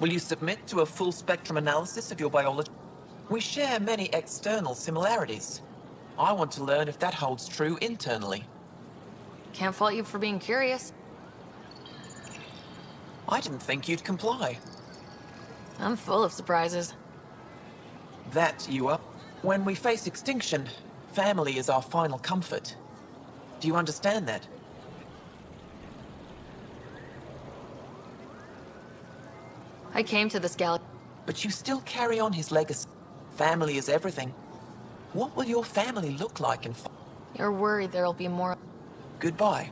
Will you submit to a full spectrum analysis of your biology? We share many external similarities. I want to learn if that holds true internally. Can't fault you for being curious. I didn't think you'd comply. I'm full of surprises. That you are. When we face extinction, family is our final comfort. Do you understand that? I came to this galaxy. But you still carry on his legacy. Family is everything. What will your family look like in... You're worried there'll be more... Goodbye.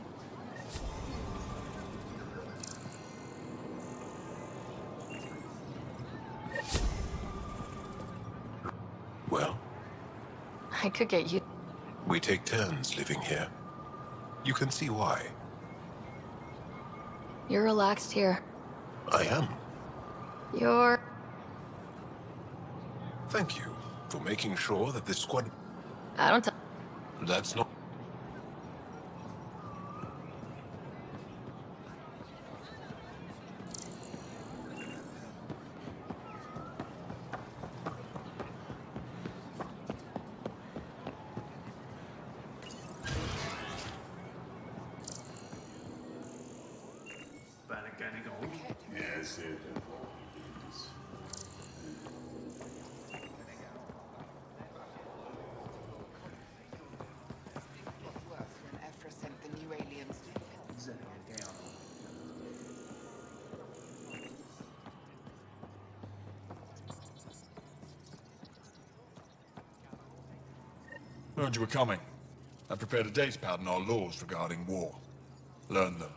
Well, I could get you... we take turns living here. You can see why. You're relaxed here. I am. You're... Thank you for making sure that this squad... I don't tell... That's not... Yes, it is. Heard you were coming. I prepared a datapad on our laws regarding war. Learn them.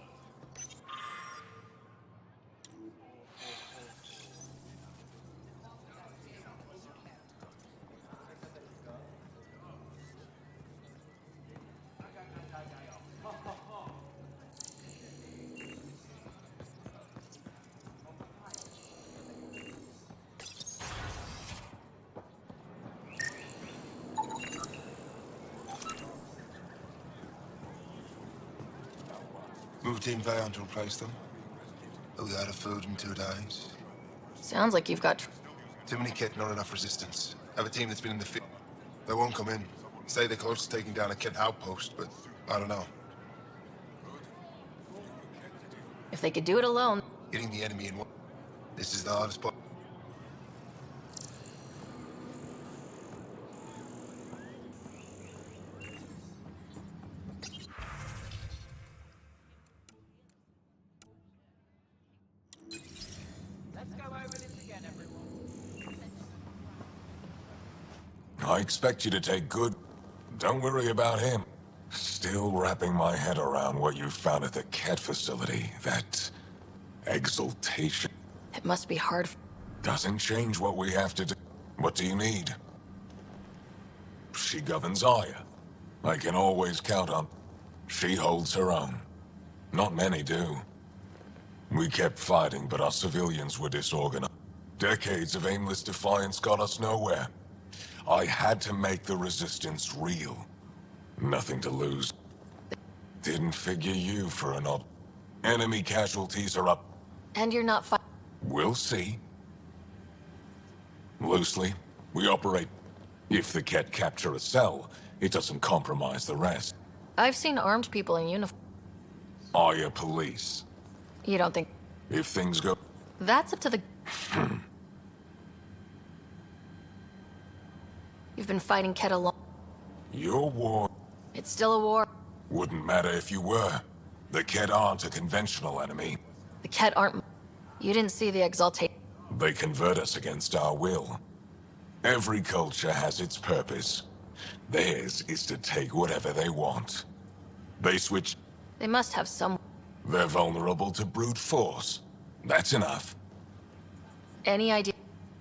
Routine van to replace them. We'll out of food in 2 days. Sounds like you've got... Too many kit, not enough resistance. Have a team that's been in the field. They won't come in. Say they're close to taking down a kit outpost, but I don't know. If they could do it alone... Hitting the enemy in one... This is the hardest part. I expect you to take good... Don't worry about him. Still wrapping my head around what you found at the Ket facility. That... exaltation. It must be hard... Doesn't change what we have to do. What do you need? She governs Aya. I can always count on... She holds her own. Not many do. We kept fighting, but our civilians were disorganized. Decades of aimless defiance got us nowhere. I had to make the resistance real. Nothing to lose. Didn't figure you for an odd... Enemy casualties are up. And you're not We'll see. Loosely, we operate. If the Ket capture a cell, it doesn't compromise the rest. I've seen armed people in uniform. Aya police. You don't think... If things go... That's up to the... You've been fighting Ket alone. Your war... It's still a war. Wouldn't matter if you were. The Ket aren't a conventional enemy. The Ket aren't... You didn't see the exaltation. They convert us against our will. Every culture has its purpose. Theirs is to take whatever they want. They switch... They must have some... They're vulnerable to brute force. That's enough. Any idea?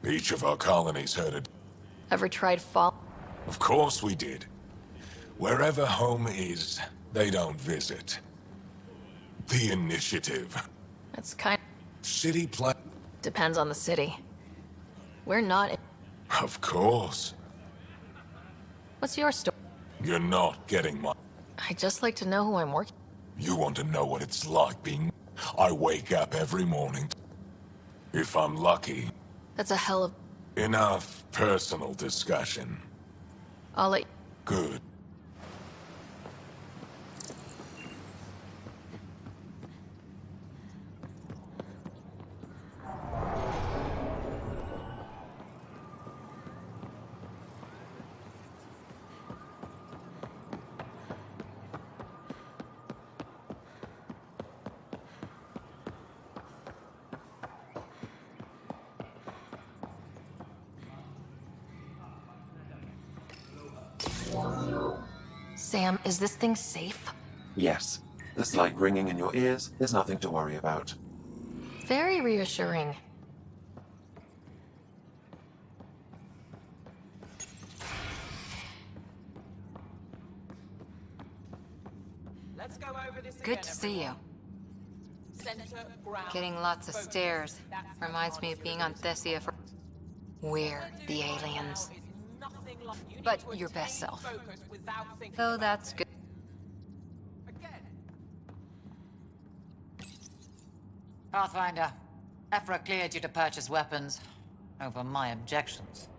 Each of our colonies heard it. Ever tried fall? Of course we did. Wherever home is, they don't visit. The initiative. That's kind City plan. Depends on the city. We're not... Of course. What's your story? You're not getting my... I'd just like to know who I'm working... You want to know what it's like being... I wake up every morning. If I'm lucky. That's a hell of... Enough personal discussion. I'll let... Good. Sam, is this thing safe? Yes. The slight ringing in your ears is nothing to worry about. Very reassuring. Good to see you. Getting lots of stares. Reminds me of being on Thessia for... We're the aliens. But your best self. Oh, that's good. Pathfinder, Ephra cleared you to purchase weapons. Over my objections.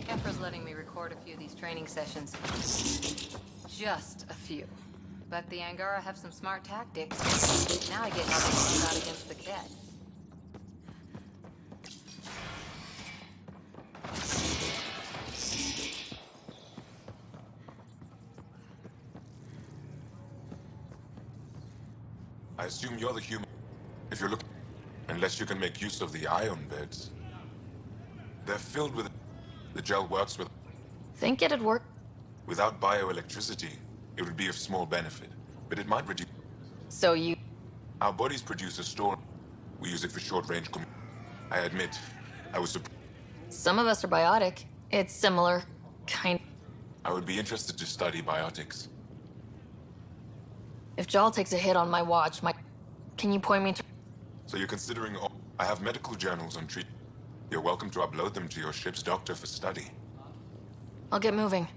Ephra's letting me record a few of these training sessions. Just a few. But the Angara have some smart tactics. Now I get how they come out against the cadet. I assume you're the human. If you're looking... Unless you can make use of the ion beds. They're filled with... The gel works with... Think it'd work? Without bioelectricity, it would be of small benefit. But it might reduce... So you... Our bodies produce a storm. We use it for short-range I admit, I was surprised. Some of us are biotic. It's similar. Kind... I would be interested to study biotics. If Jal takes a hit on my watch, Can you point me to... So you're considering... I have medical journals on treatment. You're welcome to upload them to your ship's doctor for study. I'll get moving.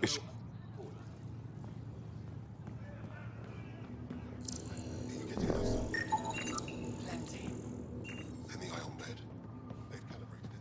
Is... In the ion bed. They've calibrated it.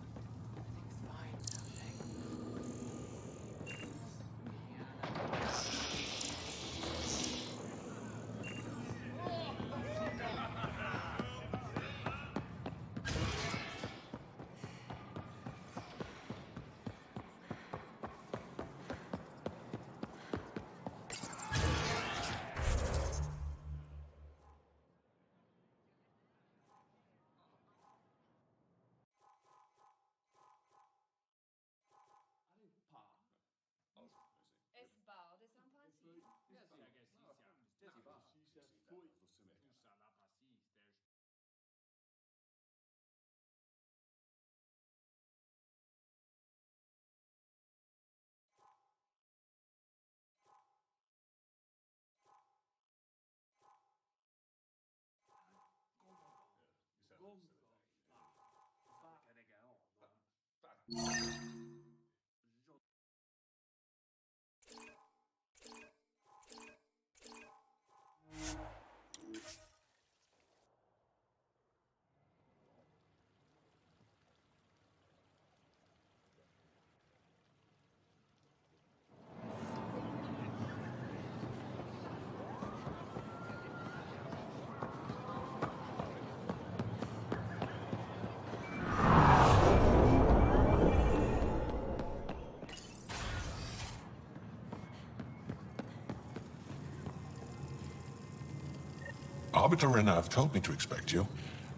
Arbiter Renner have told me to expect you.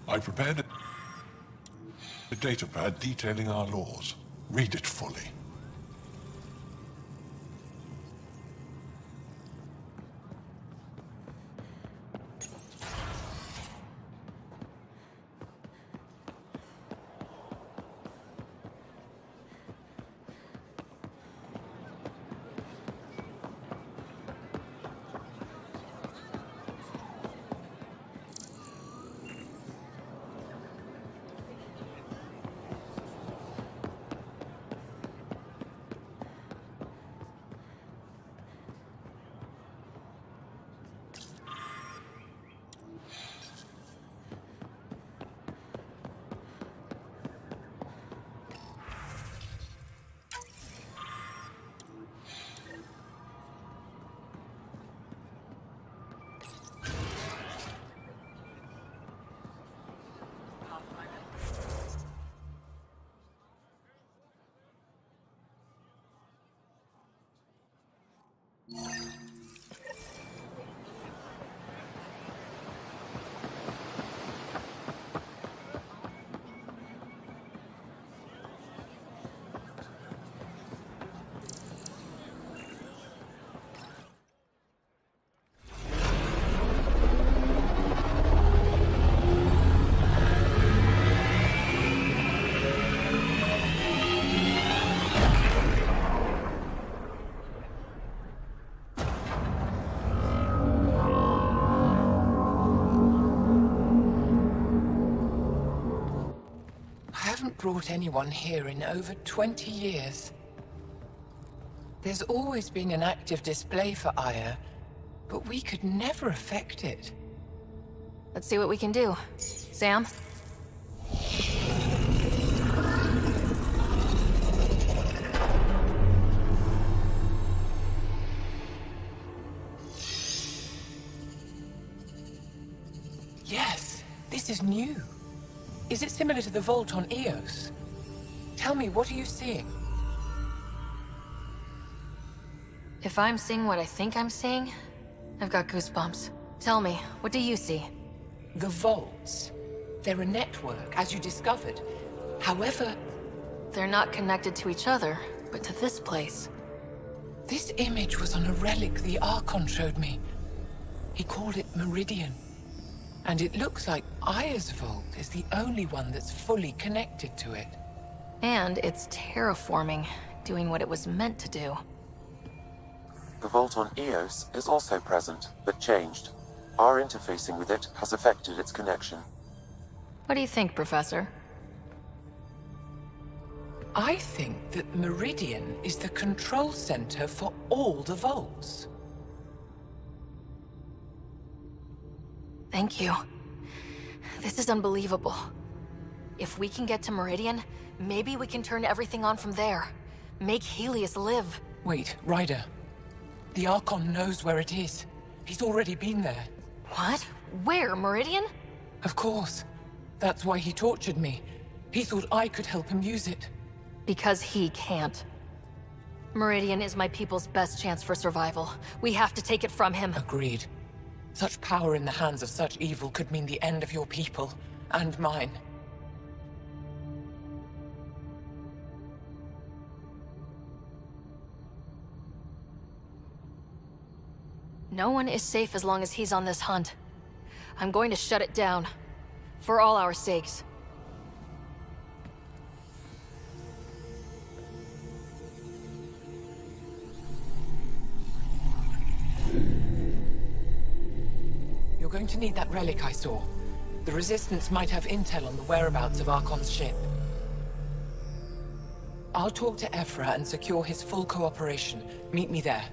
I prepared a datapad detailing our laws. Read it fully. I haven't brought anyone here in over 20 years. There's always been an active display for Aya, but we could never affect it. Let's see what we can do. Sam? Yes, this is new. Is it similar to the vault on Eos? Tell me, what are you seeing? If I'm seeing what I think I'm seeing, I've got goosebumps. Tell me, what do you see? The vaults. They're a network, as you discovered. However... They're not connected to each other, but to this place. This image was on a relic the Archon showed me. He called it Meridian. And it looks like Aya's vault is the only one that's fully connected to it. And it's terraforming, doing what it was meant to do. The vault on Eos is also present, but changed. Our interfacing with it has affected its connection. What do you think, Professor? I think that Meridian is the control center for all the vaults. Thank you. This is unbelievable. If we can get to Meridian, maybe we can turn everything on from there. Make Helios live. Wait, Ryder. The Archon knows where it is. He's already been there. What? Where? Meridian? Of course. That's why he tortured me. He thought I could help him use it. Because he can't. Meridian is my people's best chance for survival. We have to take it from him. Agreed. Such power in the hands of such evil could mean the end of your people, and mine. No one is safe as long as he's on this hunt. I'm going to shut it down. For all our sakes. You're going to need that relic I saw. The Resistance might have intel on the whereabouts of Archon's ship. I'll talk to Ephra and secure his full cooperation. Meet me there.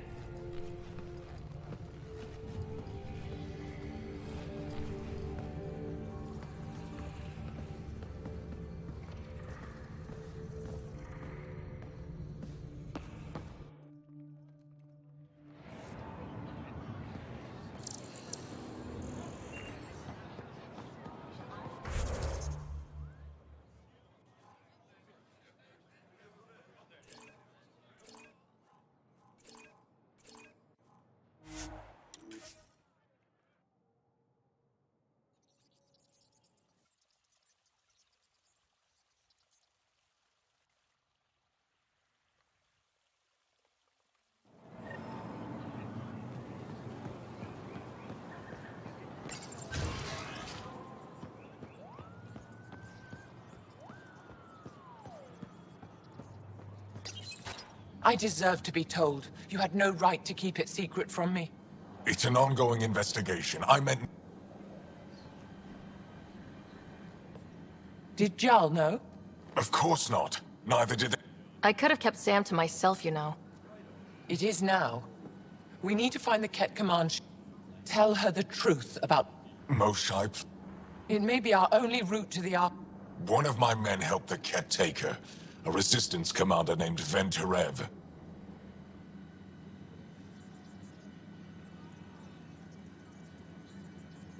I deserve to be told. You had no right to keep it secret from me. It's an ongoing investigation. I meant... Did Jarl know? Of course not. Neither did they. I could have kept Sam to myself, you know. It is now. We need to find the Ket command. Tell her the truth about... Moshaib. It may be our only route to the Ark. One of my men helped the Ket take her. A resistance commander named Venterev.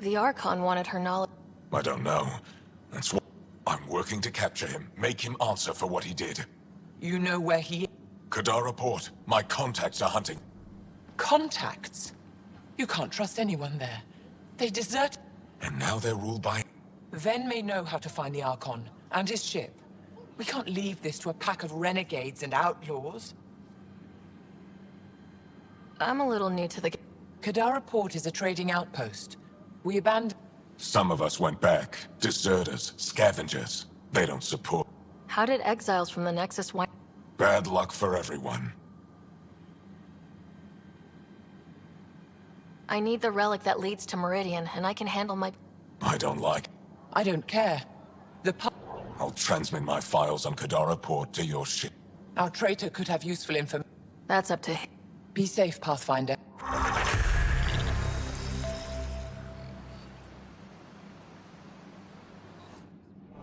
The Archon wanted her knowledge. I don't know. That's what... I'm working to capture him. Make him answer for what he did. You know where he... Kadara Port. My contacts are hunting. Contacts? You can't trust anyone there. They desert... And now they're ruled by... Ven may know how to find the Archon, and his ship. We can't leave this to a pack of renegades and outlaws. I'm a little new to the... Kadara Port is a trading outpost. We abandoned... Some of us went back. Deserters, scavengers. They don't support... How did exiles from the Nexus wind... Bad luck for everyone. I need the relic that leads to Meridian, and I can handle my... I don't like... I don't care. I'll transmit my files on Kadara Port to your ship. Our traitor could have useful information. That's up to him. Be safe, Pathfinder.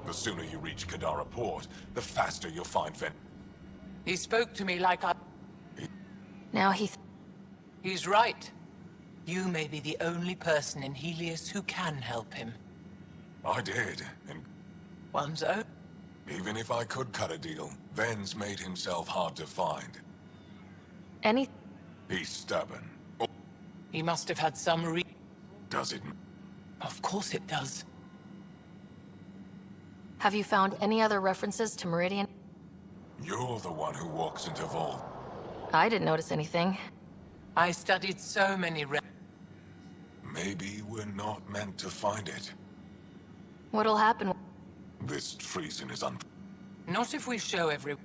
The sooner you reach Kadara Port, the faster you'll find Ven... He spoke to me like I... Now He's right. You may be the only person in Helios who can help him. I did, and... One's own? Even if I could cut a deal, Ven's made himself hard to find. Any... He's stubborn. He must have had some Does it? Of course it does. Have you found any other references to Meridian? You're the one who walks into Vault. I didn't notice anything. I studied so many Maybe we're not meant to find it. What'll happen? This treason is Not if we show every...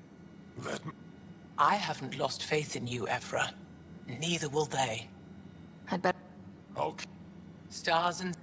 That... I haven't lost faith in you, Ephra. Neither will they. I'd bet... Okay. Stars and...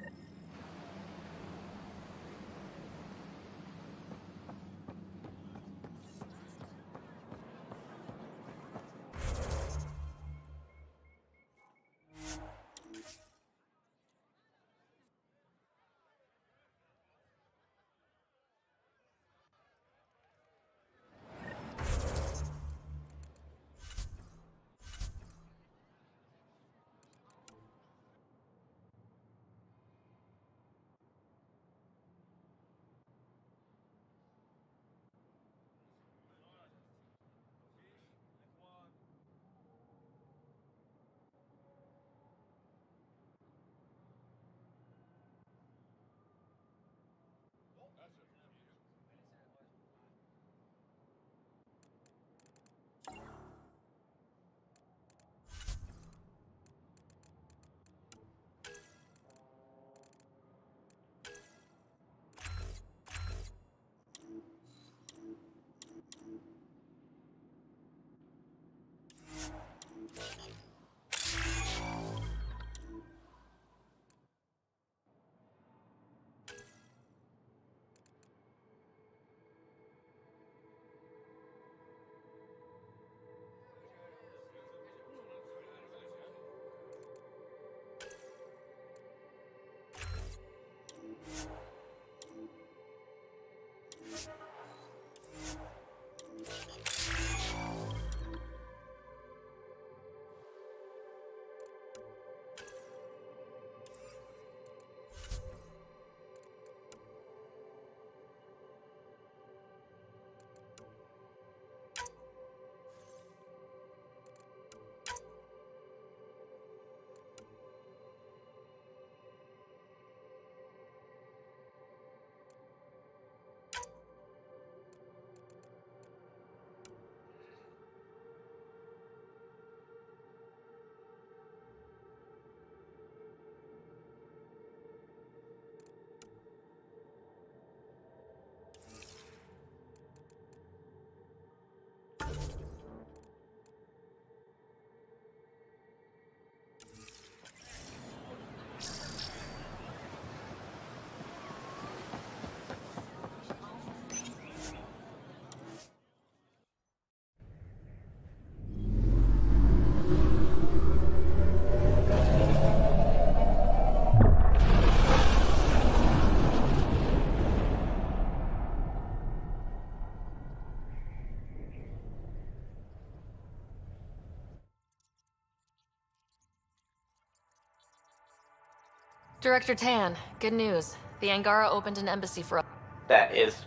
Director Tan, good news. The Angara opened an embassy for us. That is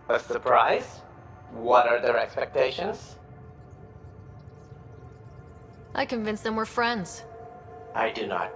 a surprise? What are their expectations? I convinced them we're friends. I do not.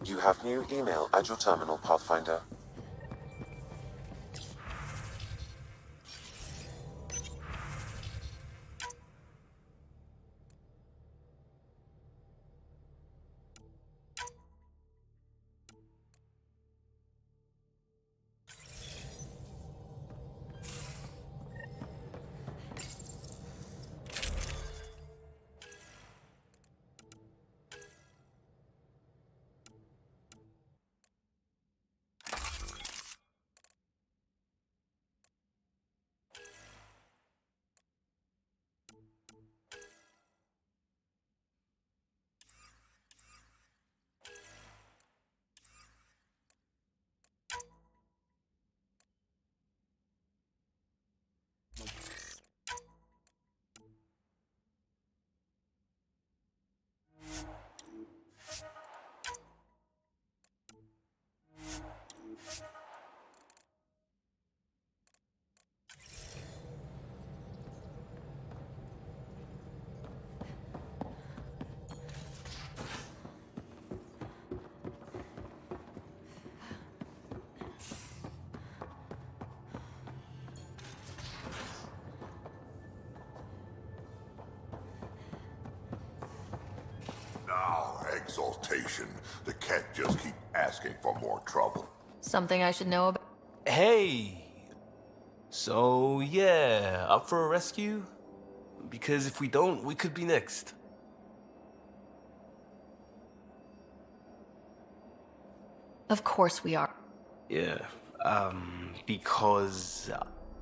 You have new email at your terminal, Pathfinder. Now, exaltation. The cat just keep asking for more trouble. Something I should know about? Hey! So, yeah, up for a rescue? Because if we don't, we could be next. Of course we are. Yeah, because...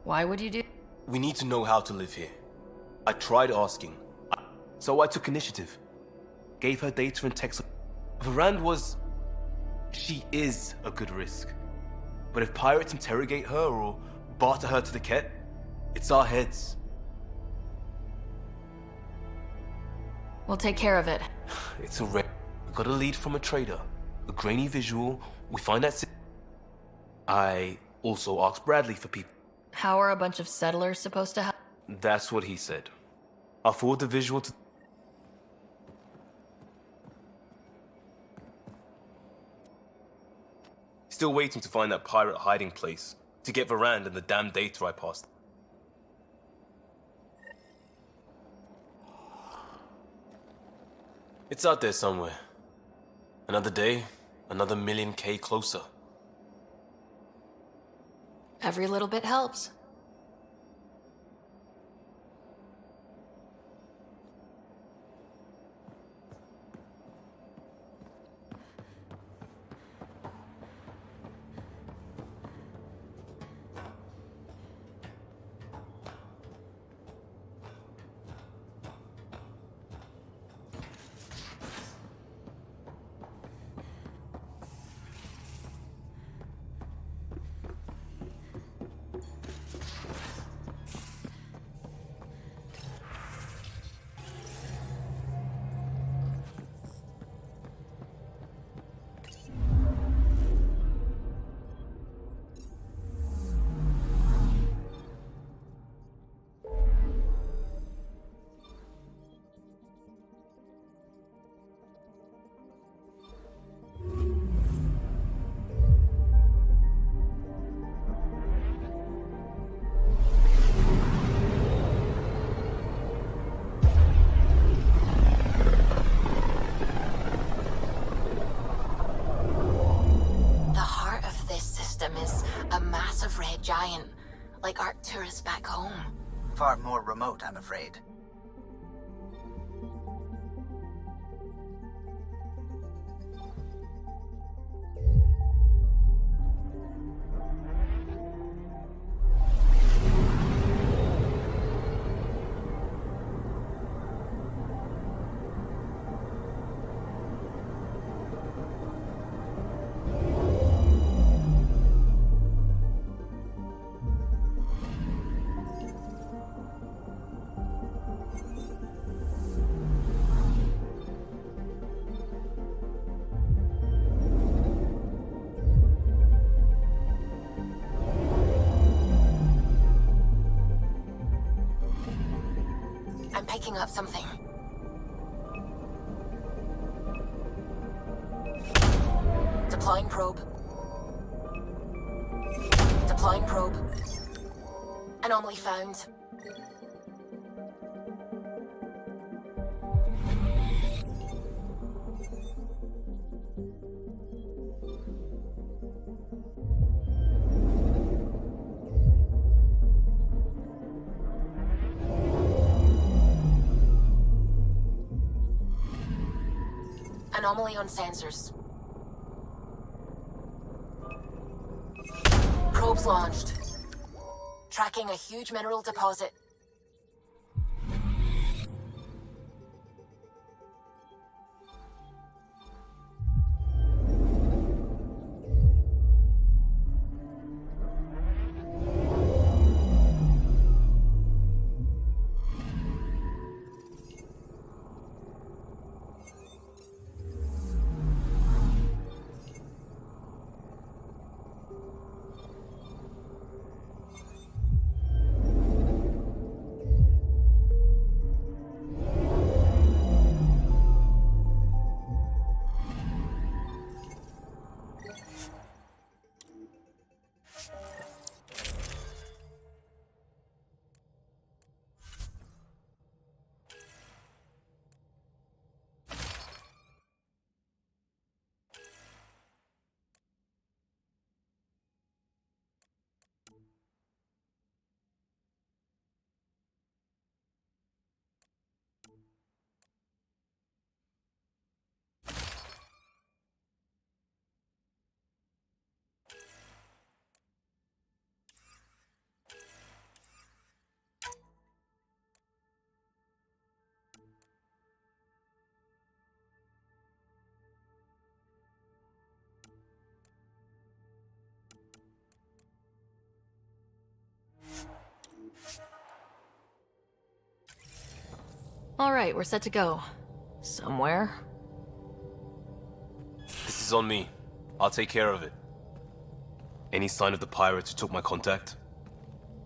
Why would you do? we need to know how to live here. I tried asking. So I took initiative. Gave her data and text. Varand was... she is a good risk. But if pirates interrogate her or barter her to the Ket, it's our heads. We'll take care of it. It's a We got a lead from a trader. A grainy visual. We find that... I also asked Bradley for people. How are a bunch of settlers supposed to help? That's what he said. I'll forward the visual to... Still waiting to find that pirate hiding place. To get Varand and the damn data I passed. It's out there somewhere. Another day, another million K closer. Every little bit helps. Is a massive red giant, Like our tourists back home. Far more remote, I'm afraid. I'm picking up something. Deploying probe. Deploying probe. Anomaly found. Anomaly on sensors. Probes launched. Tracking a huge mineral deposit. All right, we're set to go. Somewhere. This is on me. I'll take care of it. Any sign of the pirates who took my contact?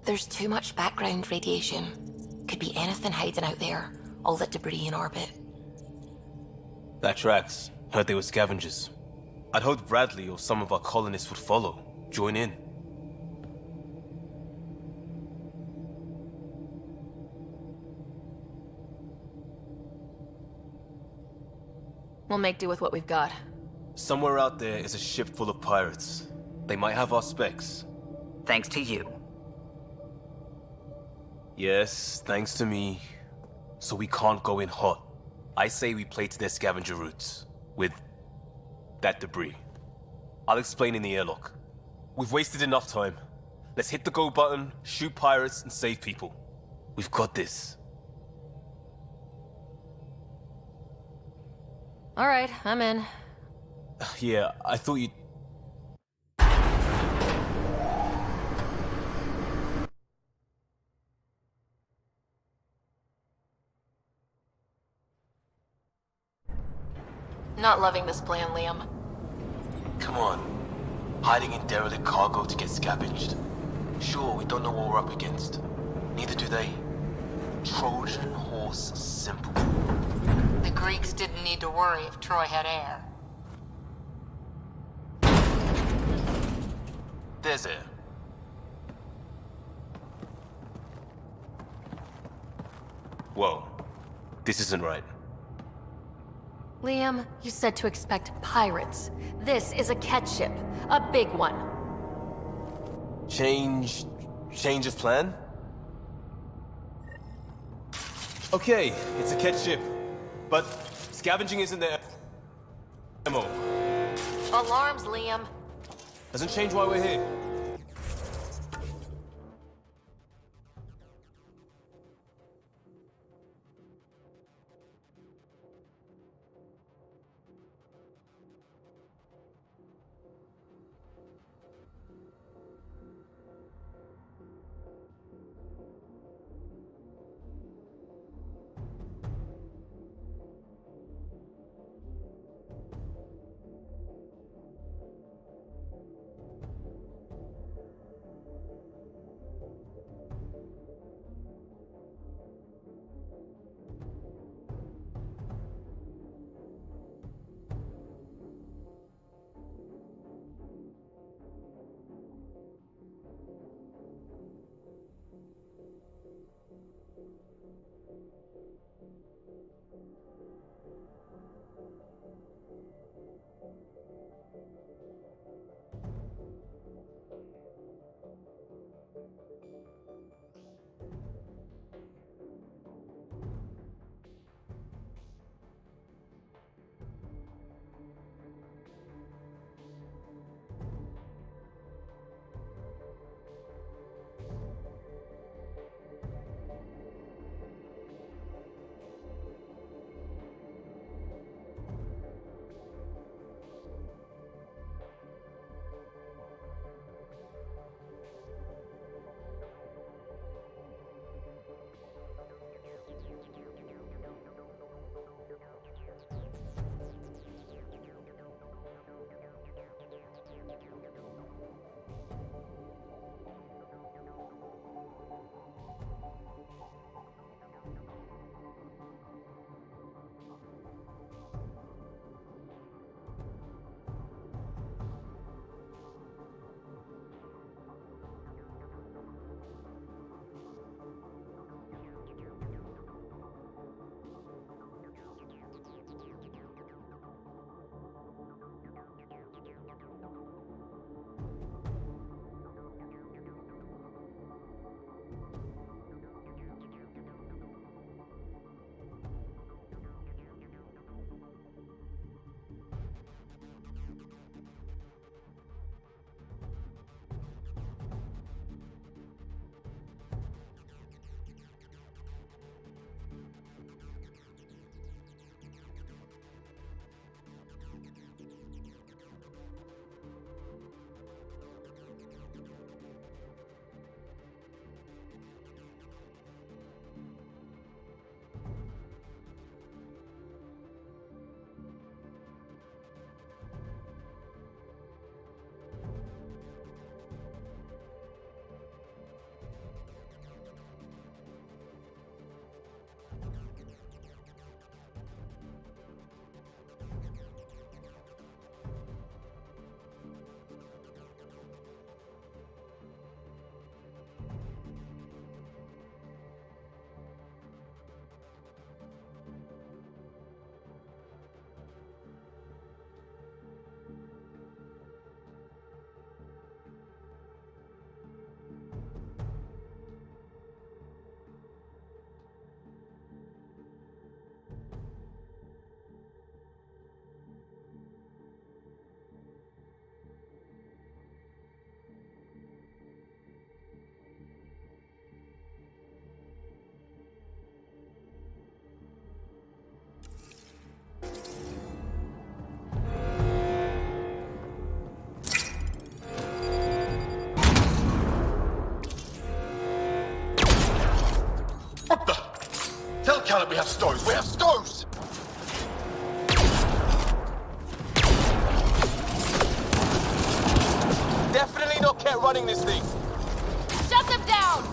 There's too much background radiation. Could be anything hiding out there. All that debris in orbit. That tracks. Heard they were scavengers. I'd hoped Bradley or some of our colonists would follow. Join in. We'll make do with what we've got. Somewhere out there is a ship full of pirates. They might have our specs. Thanks to you. Yes, thanks to me. So we can't go in hot. I say we play to their scavenger routes. With that debris. I'll explain in the airlock. We've wasted enough time. Let's hit the go button, shoot pirates, and save people. We've got this. All right, I'm in. Yeah, I thought you'd... Not loving this plan, Liam. Come on. Hiding in derelict cargo to get scavenged. Sure, we don't know what we're up against. Neither do they. Trojan horse simple. The Greeks didn't need to worry if Troy had air. There's air. Whoa. This isn't right. Liam, you said to expect pirates. This is a catch ship. A big one. Change Change of plan? Okay, it's a Ket ship. But scavenging isn't their MO. Alarms, Liam. Doesn't change why we're here. Tell Caleb we have stores. We have stores! Definitely not Ket running this thing. Shut them down!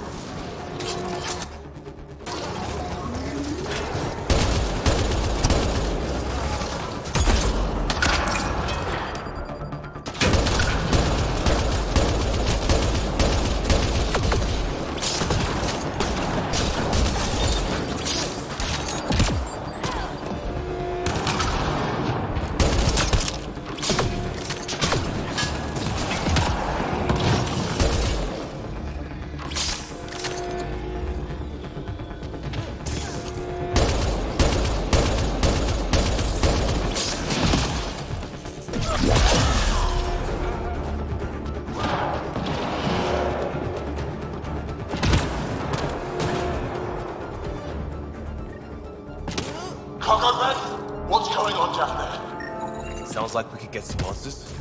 Smells like we could get some answers.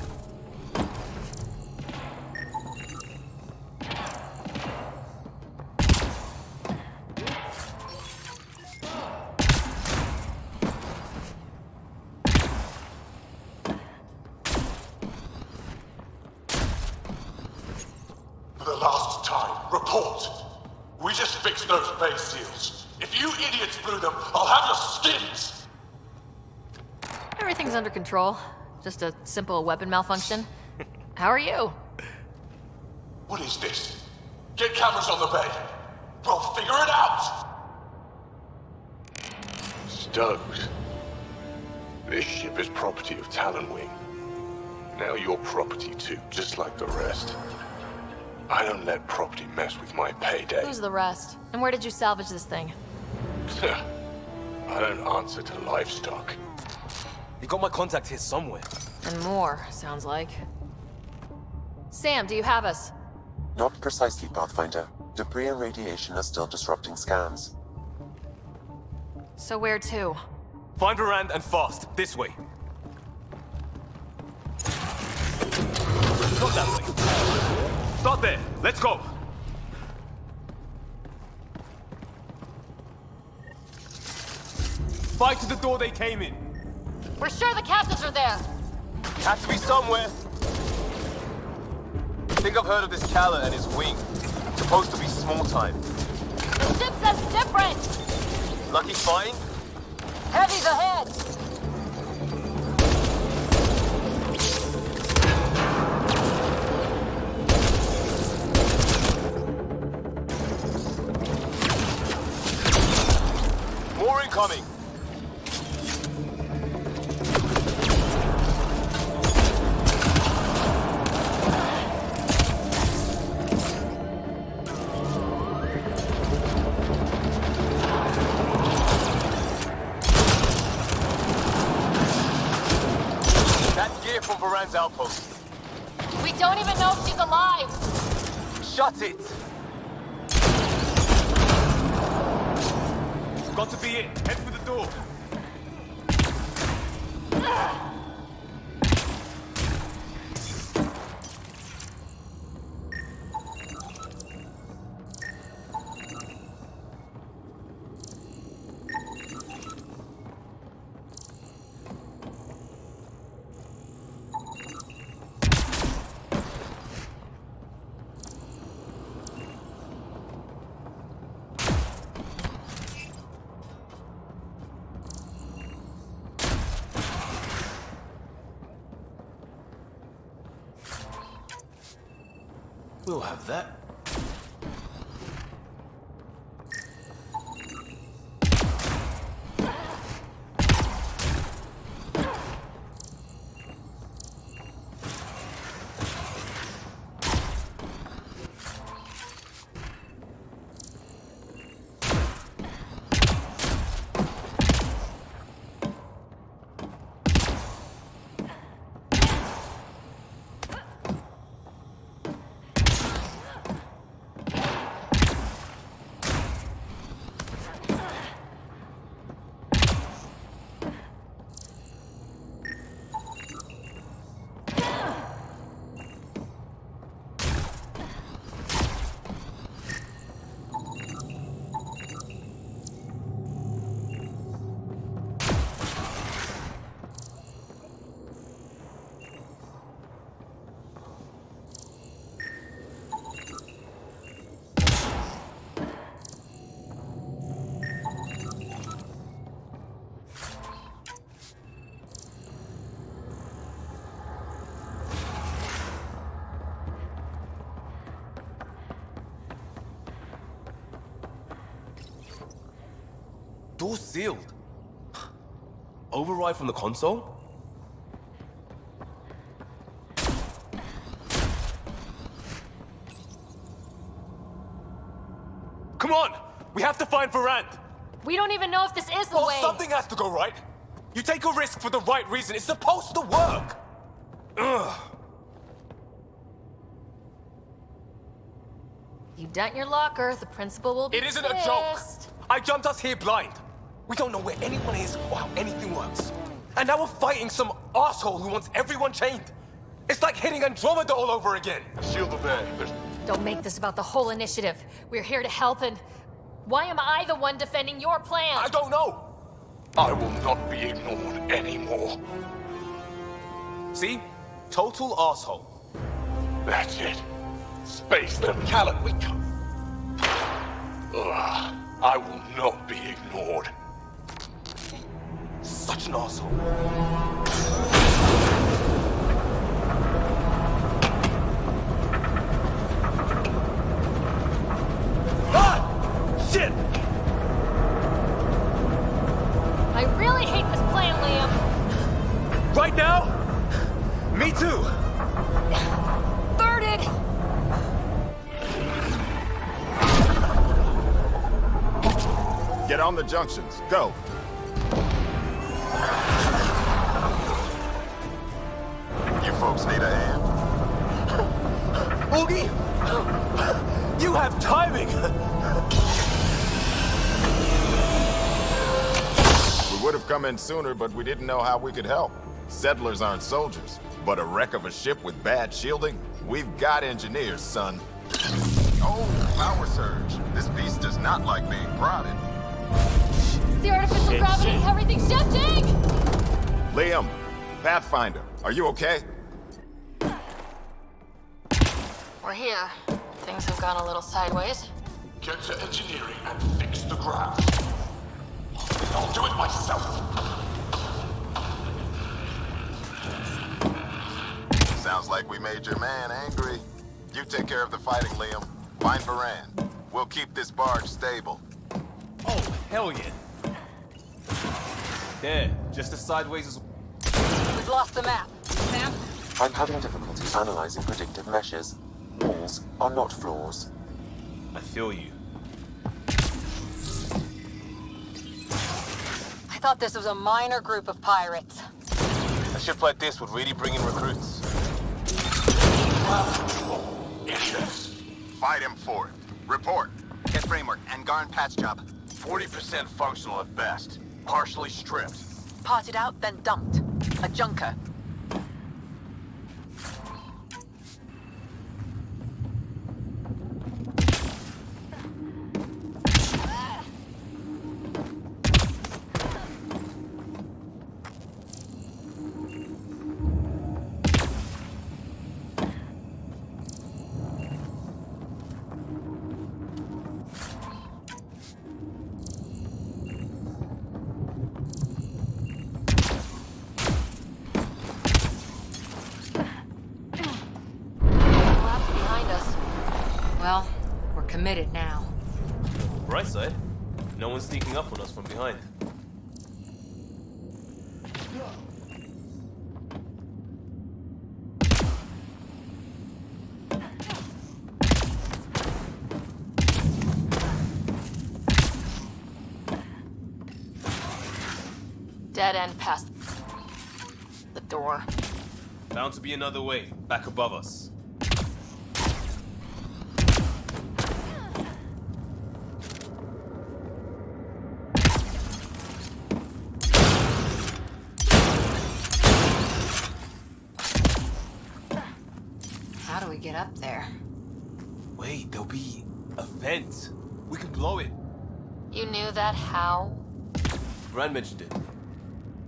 For the last time, report. We just fixed those bay seals. If you idiots blew them, I'll have your skins! Everything's under control. Just a simple weapon malfunction. How are you? What is this? Get cameras on the bay. We'll figure it out! Stoked. This ship is property of Talonwing. Now you're property too, just like the rest. I don't let property mess with my payday. Who's the rest? And where did you salvage this thing? I don't answer to livestock. You got my contact here somewhere. And more, sounds like. Sam, do you have us? Not precisely, Pathfinder. Debris and radiation are still disrupting scans. So where to? Find Varand and fast. This way. Not that way. Start there. Let's go. Fight to the door they came in. We're sure the captains are there. Has to be somewhere. I think I've heard of this Calla and his wing. Supposed to be small time. The ship says different. Lucky find? Heavy's ahead. More incoming. From Varand's outpost. We don't even know if she's alive. Shut it! Got to be it. Head for the door. We'll have that. Door sealed. Override from the console? Come on! We have to find Varand! We don't even know if this is the well, way. Something has to go right. You take a risk for the right reason. It's supposed to work. Ugh. You dent your locker, the principal will be It isn't pissed. a joke. I jumped us here blind. We don't know where anyone is or how anything works. And now we're fighting some asshole who wants everyone chained. It's like hitting Andromeda all over again. Shield the bed. Don't make this about the whole initiative. We're here to help, and why am I the one defending your plan? I don't know. I will not be ignored anymore. See? Total asshole. That's it. Space them, Callan, we come. Ugh, I will not be ignored. Such an asshole. Shit! I really hate this plan, Liam. Right now? Me too. Thirded! Get on the junctions. Go. You folks need a hand? Oogie! You have timing! We would have come in sooner, but we didn't know how we could help. Settlers aren't soldiers, but a wreck of a ship with bad shielding? We've got engineers, son. Oh, power surge. This beast does not like being prodded. The artificial gravity, everything's shifting! Liam, Pathfinder, are you okay? We're here. Things have gone a little sideways. Get to engineering and fix the grav. I'll do it myself. Sounds like we made your man angry. You take care of the fighting, Liam. Find Varan. We'll keep this barge stable. Oh, hell yeah. There, just as sideways as... We've lost the map. Sam? I'm having difficulty analyzing predictive meshes. Walls are not floors. I feel you. I thought this was a minor group of pirates. A ship like this would really bring in recruits. Idiots. Fight him for it. Report. Get framework. Angaran patch job. 40% functional at best. Partially stripped. Parted out, then dumped. A junker. Well, we're committed now. Bright side, no one's sneaking up on us from behind. Dead end past the door. Bound to be another way, back above us. How do we get up there? Wait, there'll be a vent. We can blow it. You knew that how? Brand mentioned it.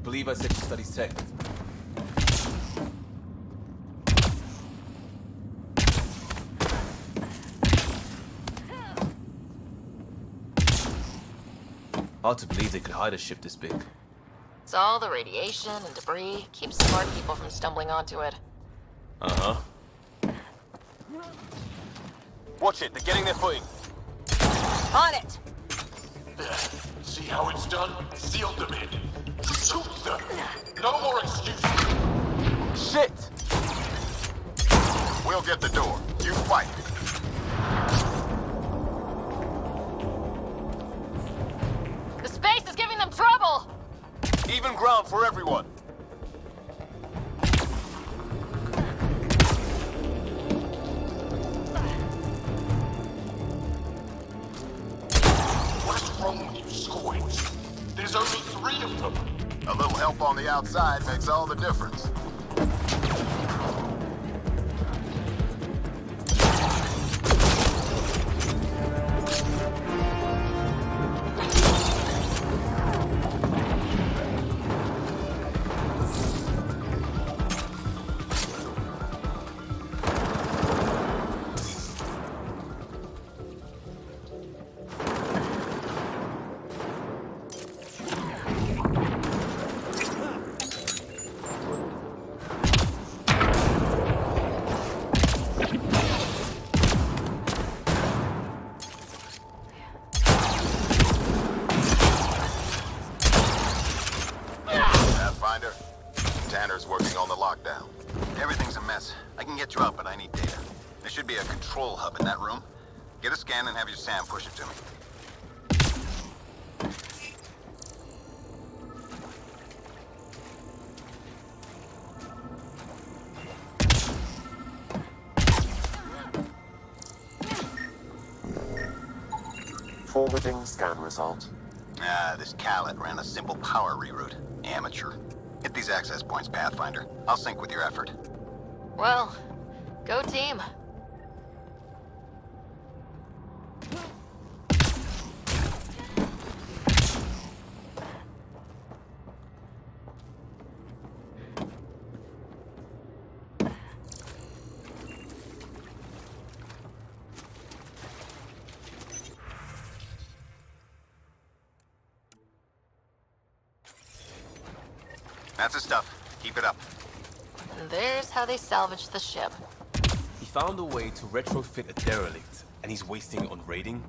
Believe I said she studies tech. Hard to believe they could hide a ship this big. It's all the radiation and debris keeps smart people from stumbling onto it. Uh-huh. Watch it, they're getting their footing. On it! There. See how it's done? Seal them in. Shoot them. No more excuses. Shit! We'll get the door. You fight. The space is giving them trouble! Even ground for everyone. What's wrong with you, squid? There's only 3 of them. A little help on the outside makes all the difference. Tanner's working on the lockdown. Everything's a mess. I can get you out, but I need data. There should be a control hub in that room. Get a scan and have your Sam push it to me. Forwarding scan result. This Khaled ran a simple power reroute. Amateur. Hit these access points, Pathfinder. I'll sync with your effort. Well, go team. That's the stuff. Keep it up. And there's how they salvaged the ship. He found a way to retrofit a derelict, and he's wasting it on raiding?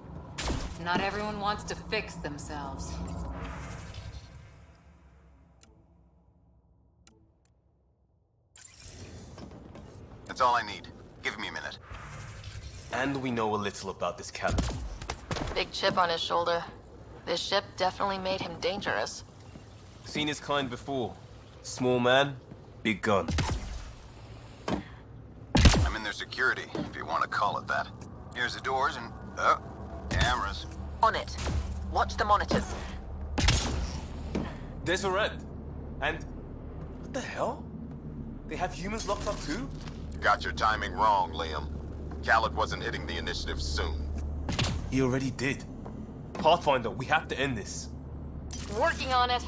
Not everyone wants to fix themselves. That's all I need. Give me a minute. And we know a little about this captain. Big chip on his shoulder. This ship definitely made him dangerous. Seen his kind before. Small man, big gun. I'm in their security, if you want to call it that. Here's the doors and... oh, cameras. On it. Watch the monitors. There's a red. And... what the hell? They have humans locked up too? Got your timing wrong, Liam. Khaled wasn't hitting the initiative soon. He already did. Pathfinder, we have to end this. Working on it.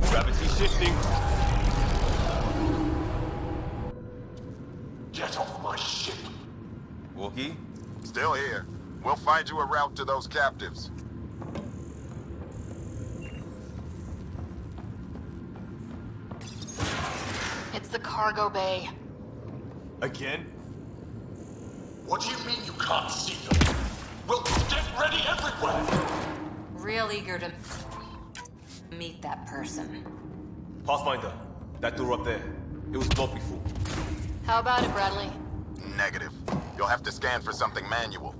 Gravity shifting. Get off my ship. Walkie? Still here. We'll find you a route to those captives. It's the cargo bay. Again? What do you mean you can't see them? We'll get ready everywhere. Real eager to meet that person. Pathfinder, that door up there. It was blocked before. How about it, Bradley? Negative. You'll have to scan for something manual.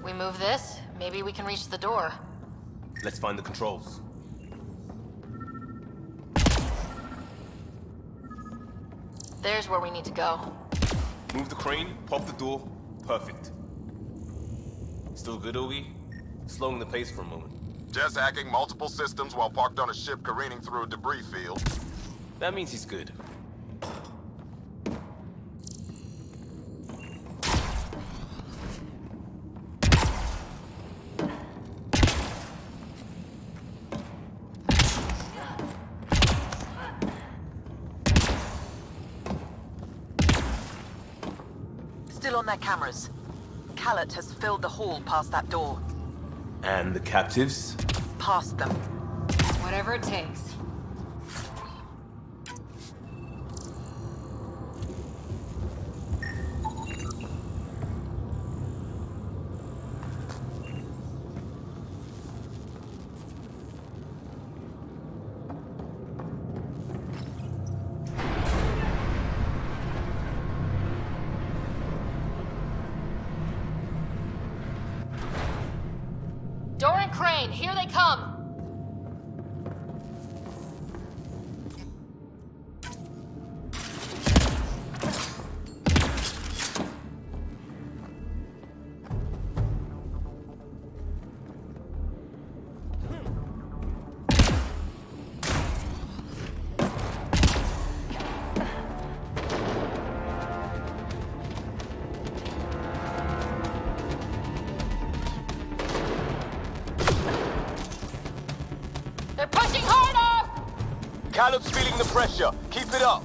We move this, maybe we can reach the door. Let's find the controls. There's where we need to go. Move the crane, pop the door. Perfect. Still good, Ogie? Slowing the pace for a moment. Just hacking multiple systems while parked on a ship careening through a debris field. That means he's good. Still on their cameras. Khaled has filled the hall past that door. And the captives? Past them. Whatever it takes. crane! Here they come! They're pushing harder! Callum's feeling the pressure. Keep it up.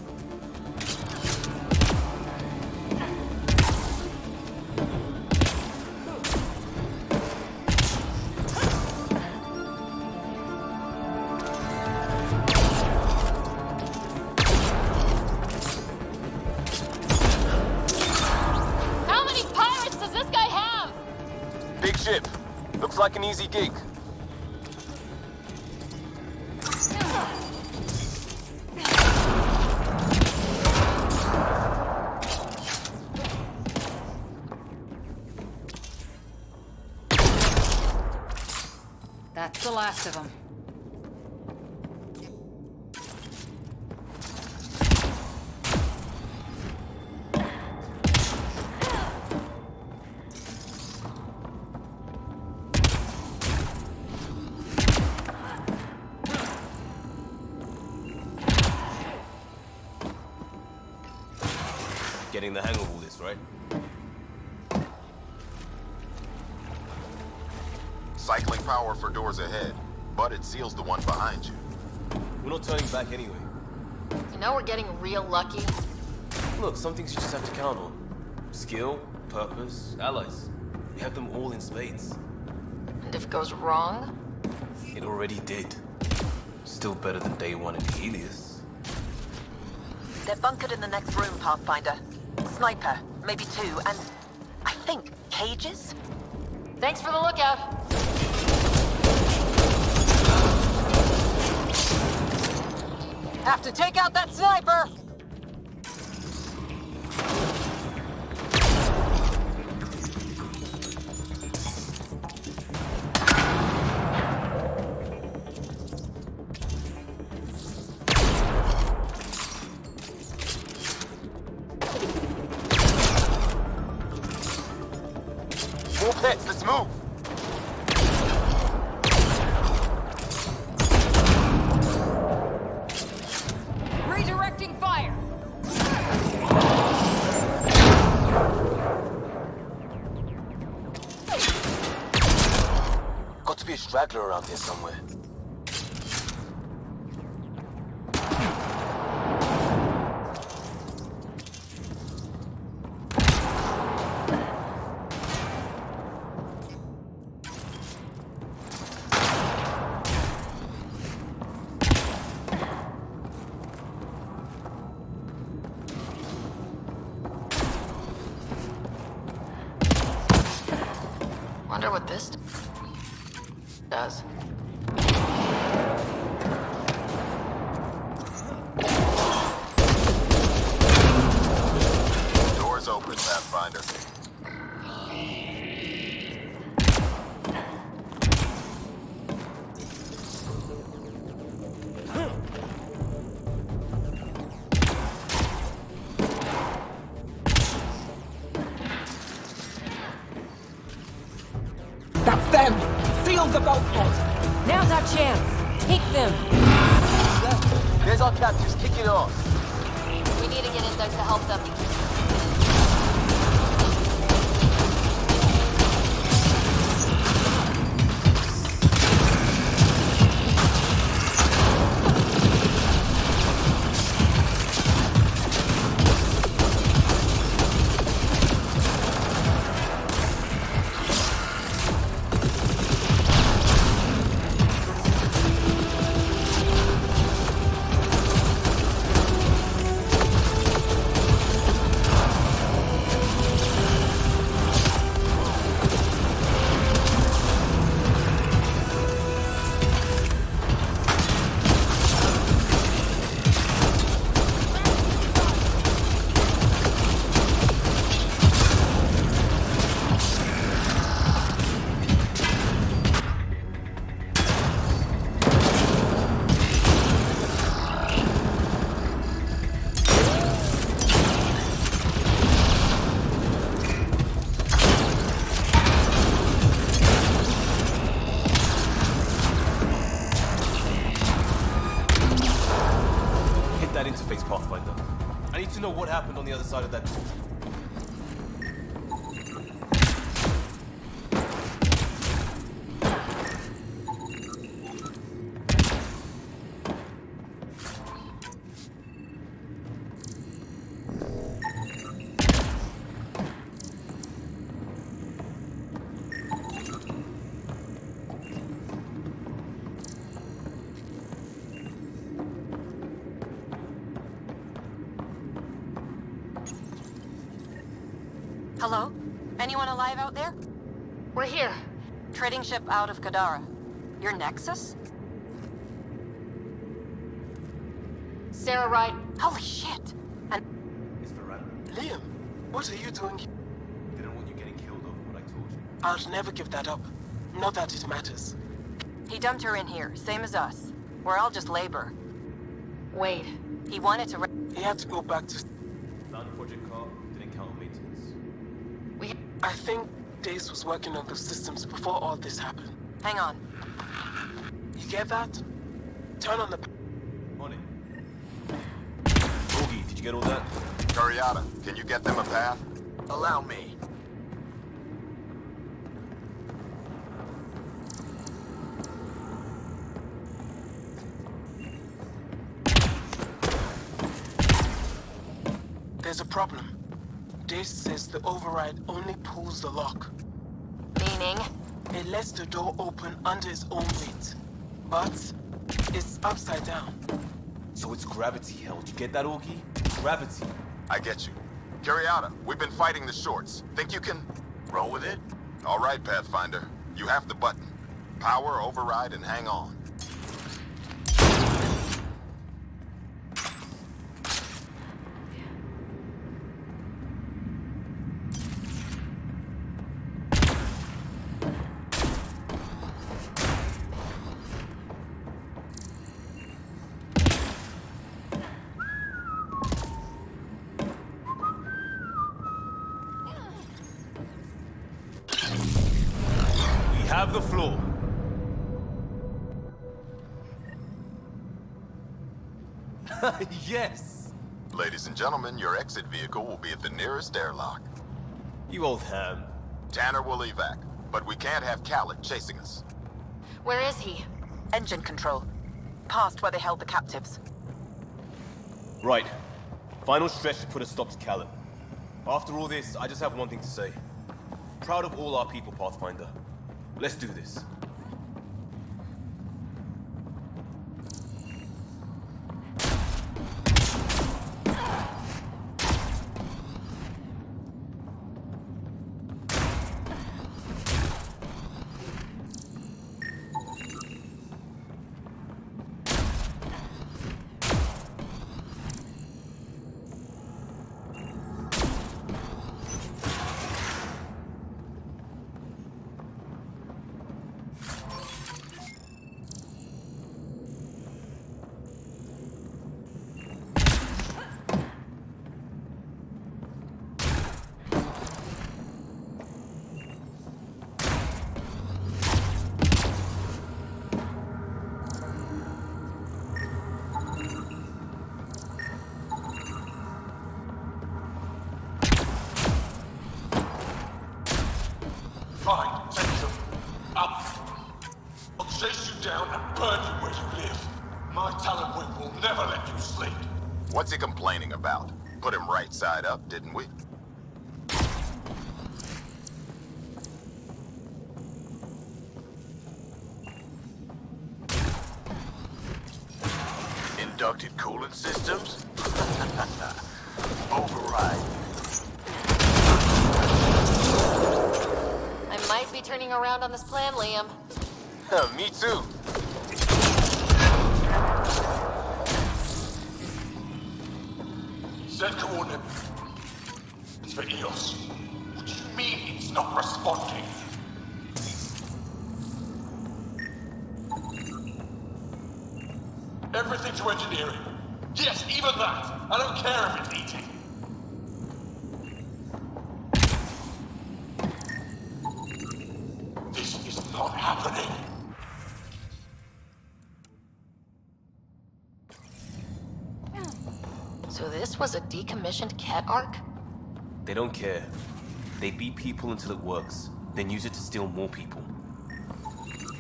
How many pirates does this guy have? Big ship. Looks like an easy gig. That's the last of them. Getting the hang of all this, right? Cycling power for doors ahead, but it seals the one behind you. We're not turning back anyway. You know we're getting real lucky. Look, some things you just have to count on. Skill, purpose, allies. We have them all in spades. And if it goes wrong? It already did. Still better than day one in Helios. They're bunkered in the next room, Pathfinder. Sniper, maybe two, and I think cages? Thanks for the lookout. Have to take out that sniper! More pets, let's move! Redirecting fire! Got to be a straggler around here somewhere. Wonder what this does. Doors open, Pathfinder. That's them! Seal the bulkhead! Now's our chance! Take them! There's our captors kicking off. We need to get in there to help them. to know what happened on the other side of that door. Hello? Anyone alive out there? We're here. Trading ship out of Kadara. Your Nexus? Sarah Wright. Holy shit! And It's Varane. Liam, what are you doing? Didn't want you getting killed over what I told you. I'll never give that up. Not that it matters. he dumped her in here, same as us. We're all just labor. Wait. He wanted to... He had to go back to... Found a project car, didn't count on maintenance. I think Dace was working on those systems before all this happened. Hang on. You get that? Turn on the... On it. Boogie, did you get all that? Curiata, can you get them a path? Allow me. There's a problem. Dace says the override only pulls the lock. Meaning? It lets the door open under its own weight. But it's upside down. So it's gravity held. You get that, Augie? Gravity. I get you. Curiata, we've been fighting the shorts. Think you can roll with it? All right, Pathfinder. You have the button. Power, override, and hang on. Have the floor. Yes! Ladies and gentlemen, your exit vehicle will be at the nearest airlock. You old ham. Tanner will evac, but we can't have Khaled chasing us. Where is he? Engine control. Past where they held the captives. Right. Final stretch to put a stop to Callum. After all this, I just have one thing to say. Proud of all our people, Pathfinder. Let's do this. Fine, take them. Up. I'll chase you down and burn you where you live. My talent wing will never let you sleep. What's he complaining about? Put him right side up, didn't we? Inducted coolant systems? Override. I might be turning around on this plan, Liam. Me too. Set coordinate. It's for EOS. What do you mean it's not responding? Everything to engineering. Yes, even that. I don't care if it's eating. This is not happening. So this this was a decommissioned Ket Arc? They don't care. They beat people until it works, then use it to steal more people.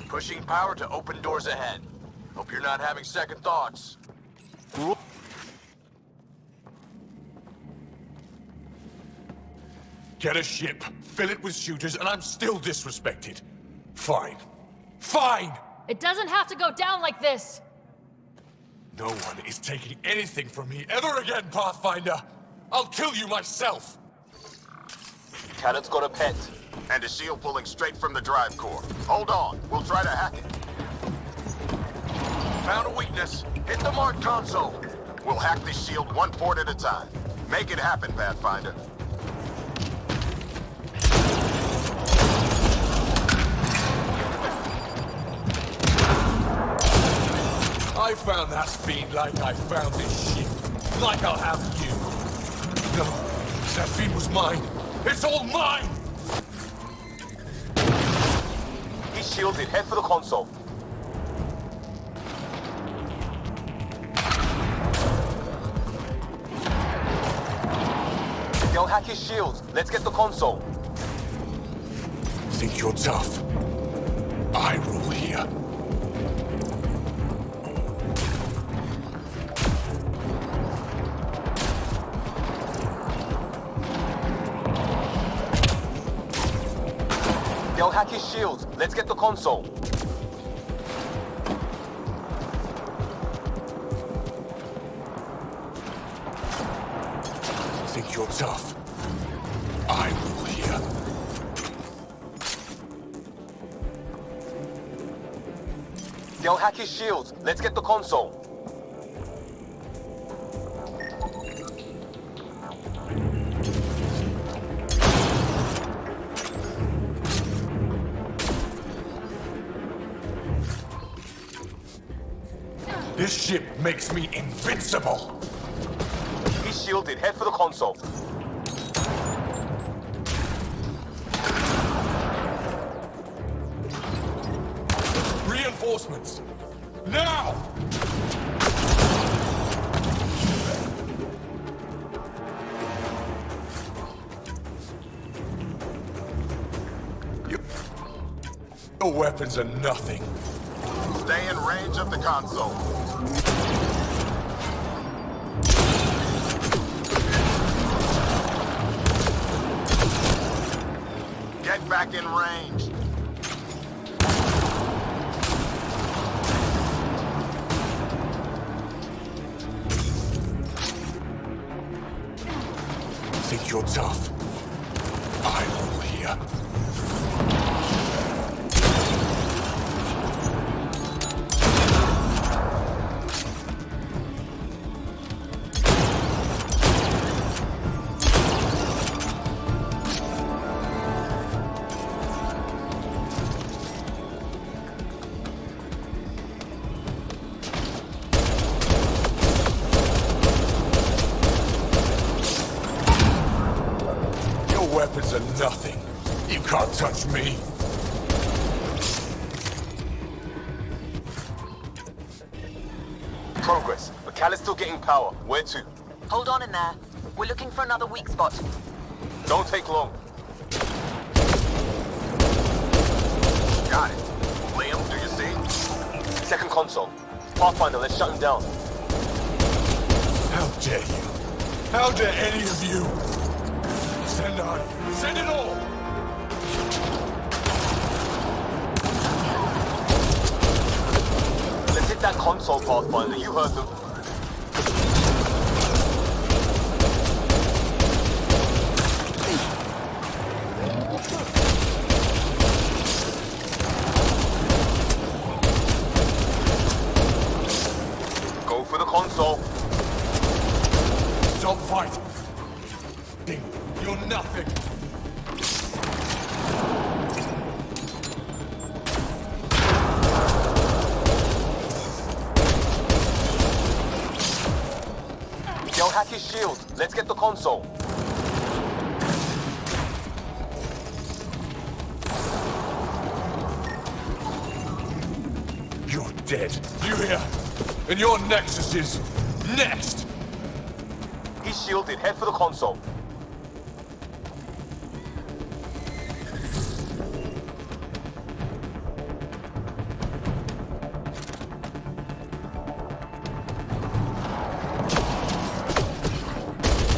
Pushing power to open doors ahead. Hope you're not having second thoughts. Get a ship, fill it with shooters, and I'm still disrespected. Fine. Fine! It doesn't have to go down like this! No one is taking anything from me ever again, Pathfinder! I'll kill you myself! Cannon's got a pet. And a shield pulling straight from the drive core. Hold on, we'll try to hack it. Found a weakness. Hit the mark console. We'll hack this shield one port at a time. Make it happen, Pathfinder. I found that speed like I found this ship. Like I'll have you. No, that feed was mine. It's all mine! He's shielded. Head for the console. They'll hack his shields. Let's get the console. Think you're tough? I rule here. They'll hack his shields. Let's get the console. Think you're tough? I rule here. They'll hack his shields. Let's get the console. This ship makes me invincible! He's shielded. Head for the console. Reinforcements! Now! Your weapons are nothing. Stay in range of the console. Get back in range. Think you're tough? I rule here. Weapons are nothing. You can't touch me. Progress. McCallister's still getting power. Where to? Hold on in there. We're looking for another weak spot. Don't take long. Got it. Liam, do you see? Second console. Pathfinder, let's shut him down. How dare you? How dare any of you? Send on. Send it all! Let's hit that console, Pathfinder. You heard them. Go for the console. Stop fighting. You're nothing. They'll hack his shield. Let's get the console. You're dead. You hear? And your Nexus is next. He's shielded. Head for the console.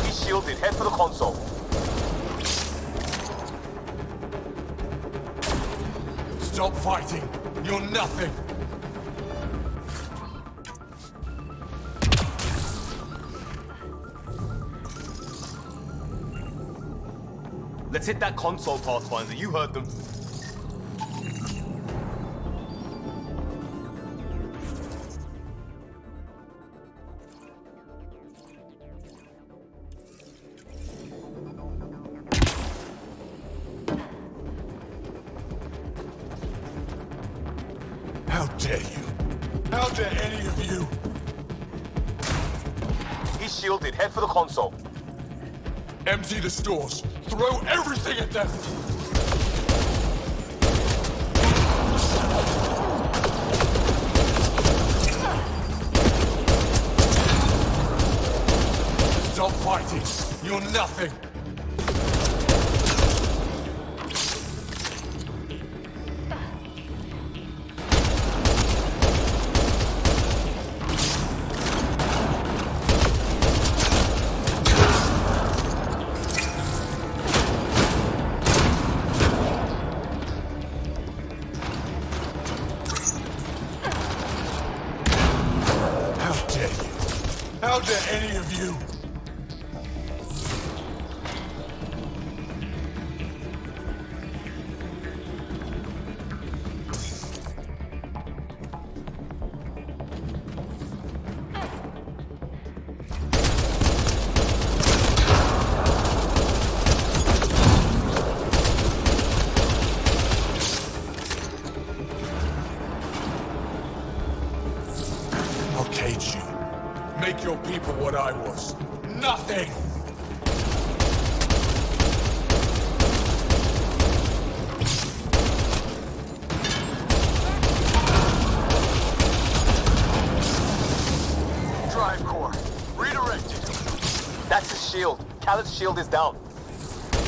He's shielded. Head for the console. Stop fighting. You're nothing. Let's hit that console, Pathfinder. You heard them. How dare you? How dare any of you? He's shielded. Head for the console. Empty the stores. Throw everything at them. Stop fighting. You're nothing. How dare any of you? I'll cage you. Make your people what I was. Nothing! Drive core. Redirected. That's his shield. Khaled's shield is down.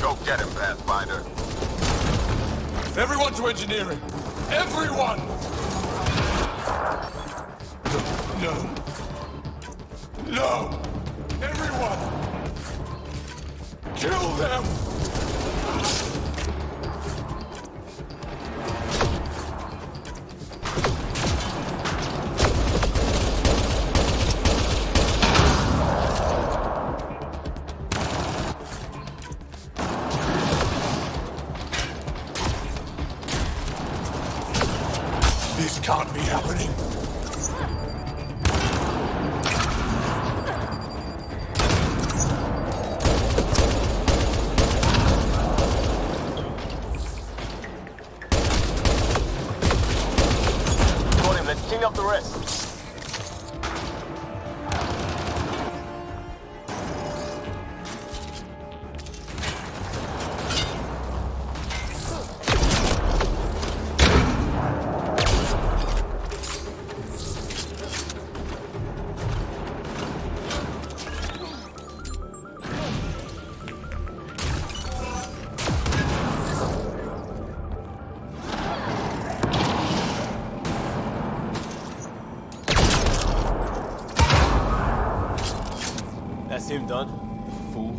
Go get him, Pathfinder. Everyone to engineering! Everyone! No. No! Everyone! Kill them! This can't be happening. Clean up the rest. That's him done. Fool.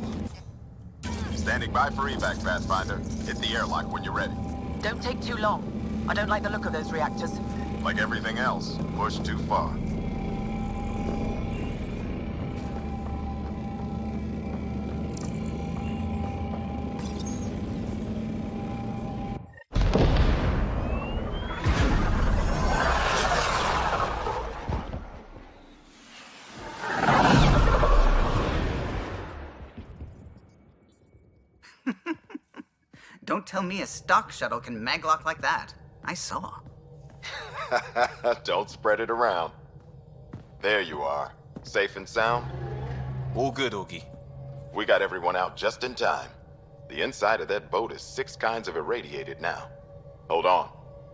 Standing by for evac, Pathfinder. Hit the airlock when you're ready. Don't take too long. I don't like the look of those reactors. Like everything else, push too far. Don't tell me a stock shuttle can maglock like that. I saw. Don't spread it around. There you are. Safe and sound? All good, Augie. We got everyone out just in time. The inside of that boat is 6 kinds of irradiated now. Hold on.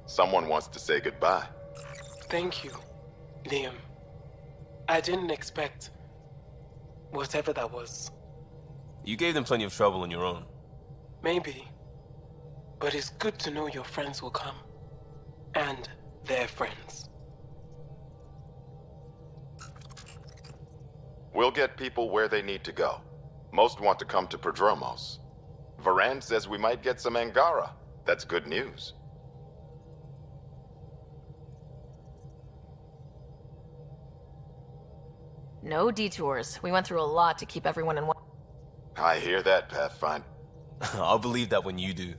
Someone wants to say goodbye. Thank you, Liam. I didn't expect... Whatever that was. You gave them plenty of trouble on your own. Maybe. But it's good to know your friends will come. And their friends. We'll get people where they need to go. Most want to come to Prodromos. Varan says we might get some Angara. That's good news. No detours. We went through a lot to keep everyone in one. I hear that, Pathfinder. I'll believe that when you do.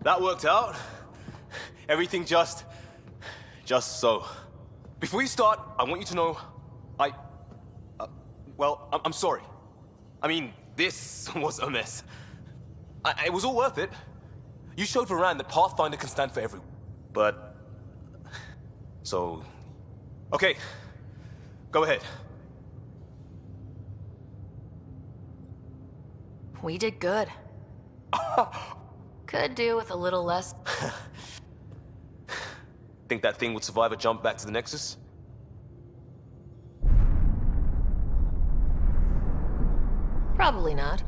That worked out. Everything just so. Before you start, I want you to know, I'm sorry. I mean, this was a mess. It was all worth it. You showed Varan that Pathfinder can stand for everyone. But... So... Okay. Go ahead. We did good. Could do with a little less. Think that thing would survive a jump back to the Nexus? Probably not.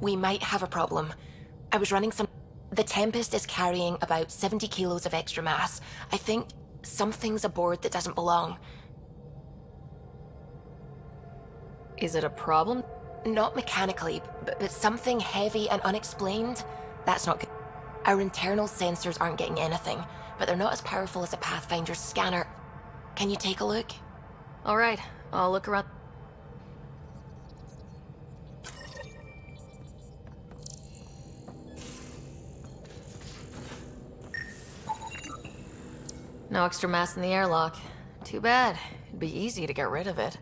We might have a problem. I was running some... The Tempest is carrying about 70 kilos of extra mass. I think something's aboard that doesn't belong. Is it a problem? Not mechanically, but something heavy and unexplained. That's not good. Our internal sensors aren't getting anything, but they're not as powerful as a Pathfinder's scanner. Can you take a look? All right, I'll look around. No extra mass in the airlock. Too bad. It'd be easy to get rid of it.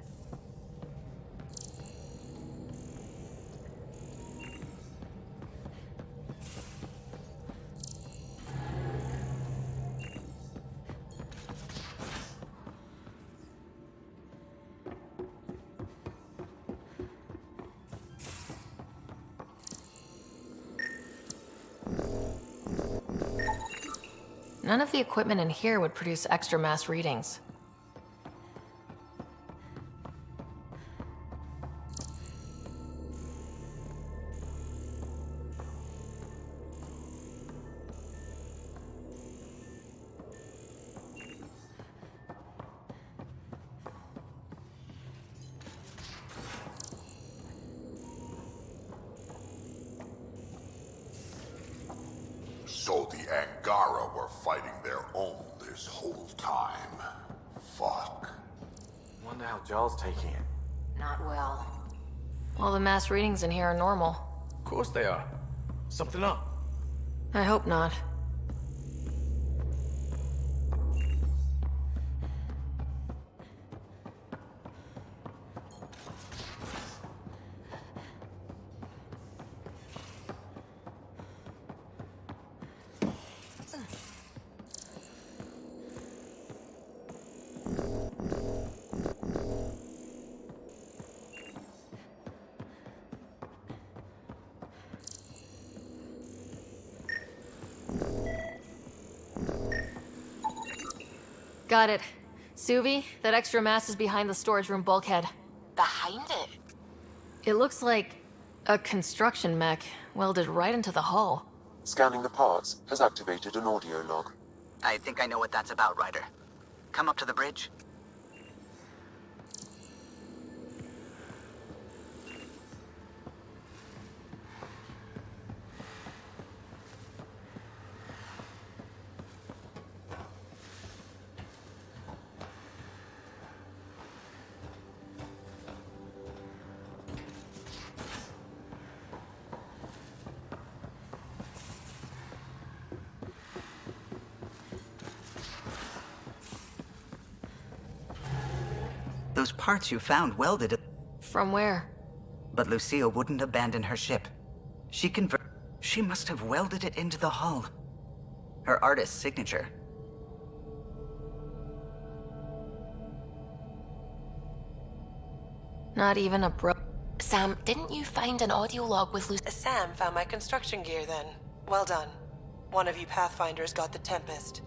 None of the equipment in here would produce extra mass readings. So the Angara were fighting their own this whole time. Fuck. Wonder how Jarl's taking it. Not well. All the mass readings in here are normal. Of course they are. Something up. I hope not. Got it. Suvi, that extra mass is behind the storage room bulkhead. Behind it? It looks like a construction mech welded right into the hull. Scanning the parts has activated an audio log. I think I know what that's about, Ryder. Come up to the bridge. Those parts you found welded it. From where? But Lucille wouldn't abandon her ship. She must have welded it into the hull. Her artist's signature. Not even a Sam, didn't you find an audio log with Lucille? Sam found my construction gear then. Well done. One of you Pathfinders got the Tempest.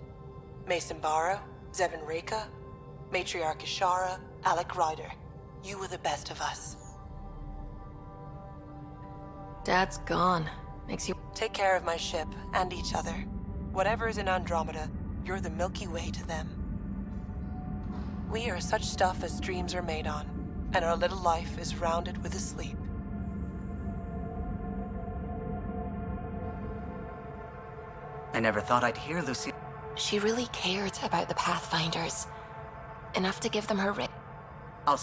Mason Barrow, Zevin Reka, Matriarch Ishara, Alec Ryder. You were the best of us. Dad's gone. Makes you... Take care of my ship and each other. Whatever is in Andromeda, you're the Milky Way to them. We are such stuff as dreams are made on, and our little life is rounded with a sleep. I never thought I'd hear Lucille. She really cared about the Pathfinders. Enough to give them her ring. I'll...